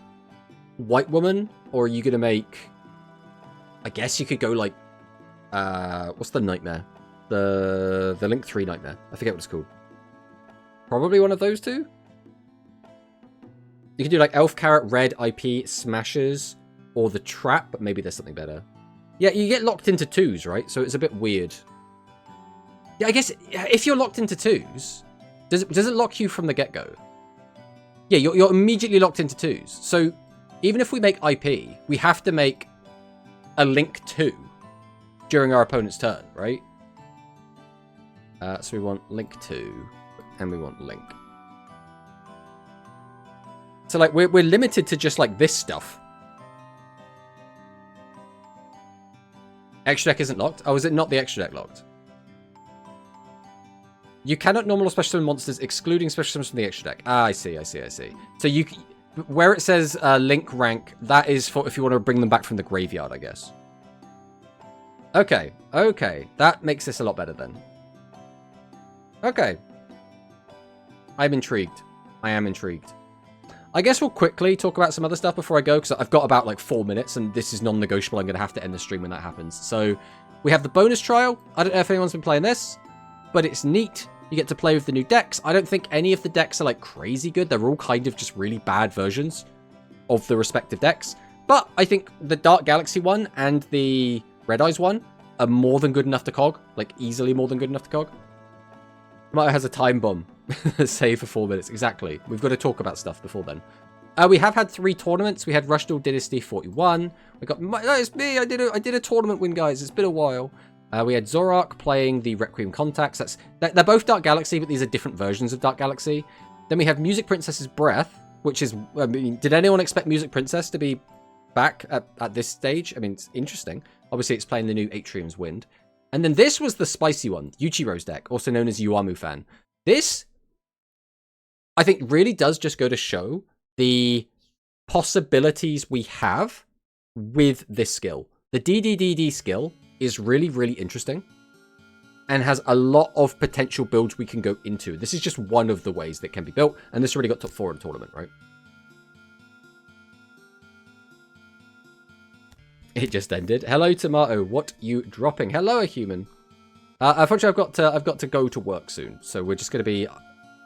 White Woman? Or are you going to make I guess you could go like, what's the nightmare? The Link 3 nightmare. I forget what it's called. Probably one of those two? You could do like Elf Carrot, Red, IP, Smashers, or the Trap, but maybe there's something better. Yeah, you get locked into 2s, right? So it's a bit weird. Yeah, I guess if you're locked into 2s, does it lock you from the get-go? Yeah, you're immediately locked into 2s. So even if we make IP, we have to make a Link 2 during our opponent's turn, right? So we want Link 2, and we want Link. So, like, we're limited to just, like, this stuff. Extra deck isn't locked? Oh, is it not the extra deck locked? You cannot normal or special summon monsters, excluding special summons from the extra deck. Ah, I see. So, where it says Link rank, that is for if you want to bring them back from the graveyard, I guess. Okay. That makes this a lot better, then. Okay. I'm intrigued. I am intrigued. I guess we'll quickly talk about some other stuff before I go, because I've got about like 4 minutes, and this is non-negotiable. I'm going to have to end the stream when that happens. So, we have the bonus trial. I don't know if anyone's been playing this, but it's neat. You get to play with the new decks. I don't think any of the decks are like crazy good. They're all kind of just really bad versions of the respective decks. But I think the Dark Galaxy one and the Red Eyes one are more than good enough to cog. Like, easily more than good enough to cog. Mario has a time bomb. Save for 4 minutes. Exactly. We've got to talk about stuff before then. We have had 3 tournaments. We had Rush Duel Dynasty 41. We got... It's me. I did a tournament win, guys. It's been a while. We had Zorak playing the Requiem Contacts. They're both Dark Galaxy, but these are different versions of Dark Galaxy. Then we have Music Princess's Breath, which is... I mean, did anyone expect Music Princess to be back at this stage? I mean, it's interesting. Obviously, it's playing the new Atrium's Wind. And then this was the spicy one, Yuichiro's deck, also known as Yuamu Fan. This, I think, really does just go to show the possibilities we have with this skill. The DDDD skill is really, really interesting and has a lot of potential builds we can go into. This is just one of the ways that can be built, and this already got top 4 in the tournament, right? It just ended. Hello, Tomato. What you dropping? Hello, a human. Unfortunately, I've got to go to work soon, so we're just going to be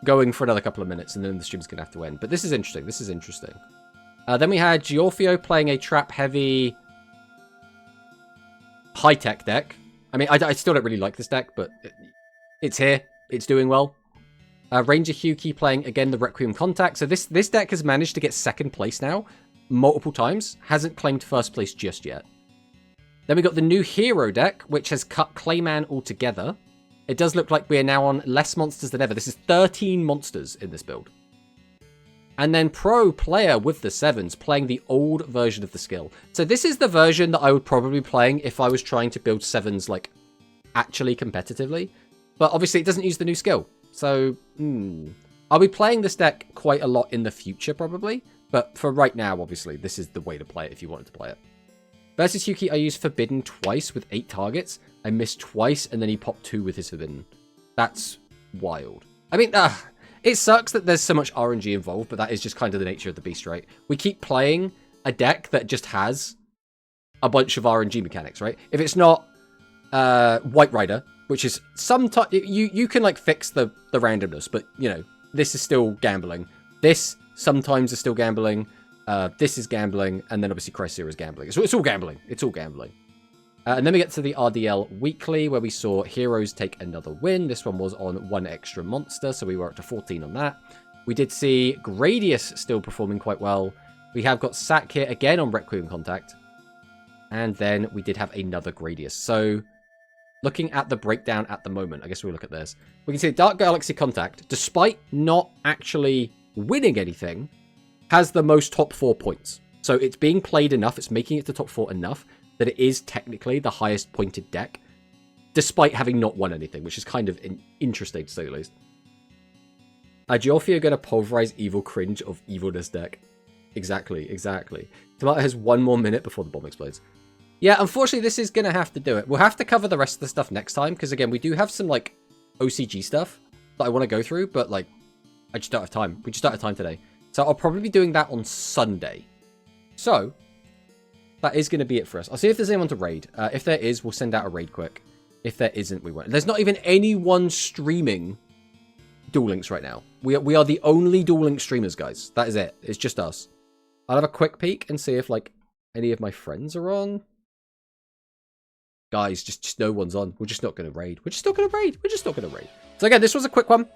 going for another couple of minutes, and then the stream's going to have to end. But this is interesting. This is interesting. Then we had Giorfio playing a trap-heavy high-tech deck. I mean, I still don't really like this deck, but it's here. It's doing well. Ranger Huki playing, again, the Requiem Contact. So this deck has managed to get second place now multiple times. Hasn't claimed first place just yet. Then we got the new hero deck, which has cut Clayman altogether. It does look like we are now on less monsters than ever. This is 13 monsters in this build. And then pro player with the sevens playing the old version of the skill. So this is the version that I would probably be playing if I was trying to build sevens like actually competitively. But obviously it doesn't use the new skill. So I'll be playing this deck quite a lot in the future probably. But for right now, obviously, this is the way to play it if you wanted to play it. Versus Huki, I used Forbidden twice with 8 targets. I missed twice, and then he popped 2 with his Forbidden. That's wild. I mean, it sucks that there's so much RNG involved, but that is just kind of the nature of the beast, right? We keep playing a deck that just has a bunch of RNG mechanics, right? If it's not White Rider, which is sometimes... You can, like, fix the randomness, but, you know, this is still gambling. This... sometimes is still gambling. This is gambling. And then obviously Crysera is gambling. So it's all gambling. It's all gambling. And then we get to the RDL weekly where we saw Heroes take another win. This one was on 1 extra monster. So we were up to 14 on that. We did see Gradius still performing quite well. We have got Sack here again on Requiem Contact. And then we did have another Gradius. So looking at the breakdown at the moment, I guess we'll look at this. We can see Dark Galaxy Contact, despite not actually winning anything, has the most top 4 points. So it's being played enough, it's making it to top 4 enough that it is technically the highest pointed deck, despite having not won anything, which is kind of interesting to say the least. Giorfio gonna pulverize evil cringe of evilness deck. Exactly. Tomato has 1 more minute before the bomb explodes. Yeah, unfortunately this is gonna have to do it. We'll have to cover the rest of the stuff next time, because again, we do have some like OCG stuff that I want to go through, but like I just don't have time. We just don't have time today. So I'll probably be doing that on Sunday. So, that is going to be it for us. I'll see if there's anyone to raid. If there is, we'll send out a raid quick. If there isn't, we won't. There's not even anyone streaming Duel Links right now. We are the only Duel Links streamers, guys. That is it. It's just us. I'll have a quick peek and see if, like, any of my friends are on. Guys, just no one's on. We're just not going to raid. We're just not going to raid. We're just not going to raid. So again, this was a quick one.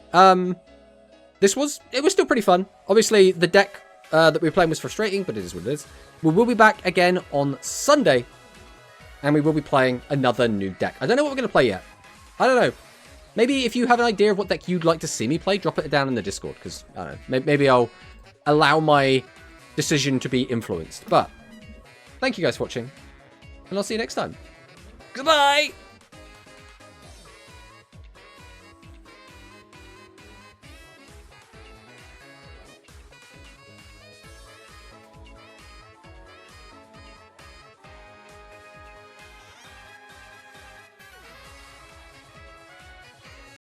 It was still pretty fun. Obviously, the deck that we were playing was frustrating, but it is what it is. We will be back again on Sunday, and we will be playing another new deck. I don't know what we're going to play yet. I don't know. Maybe if you have an idea of what deck you'd like to see me play, drop it down in the Discord, because, I don't know, maybe I'll allow my decision to be influenced. But, thank you guys for watching, and I'll see you next time. Goodbye!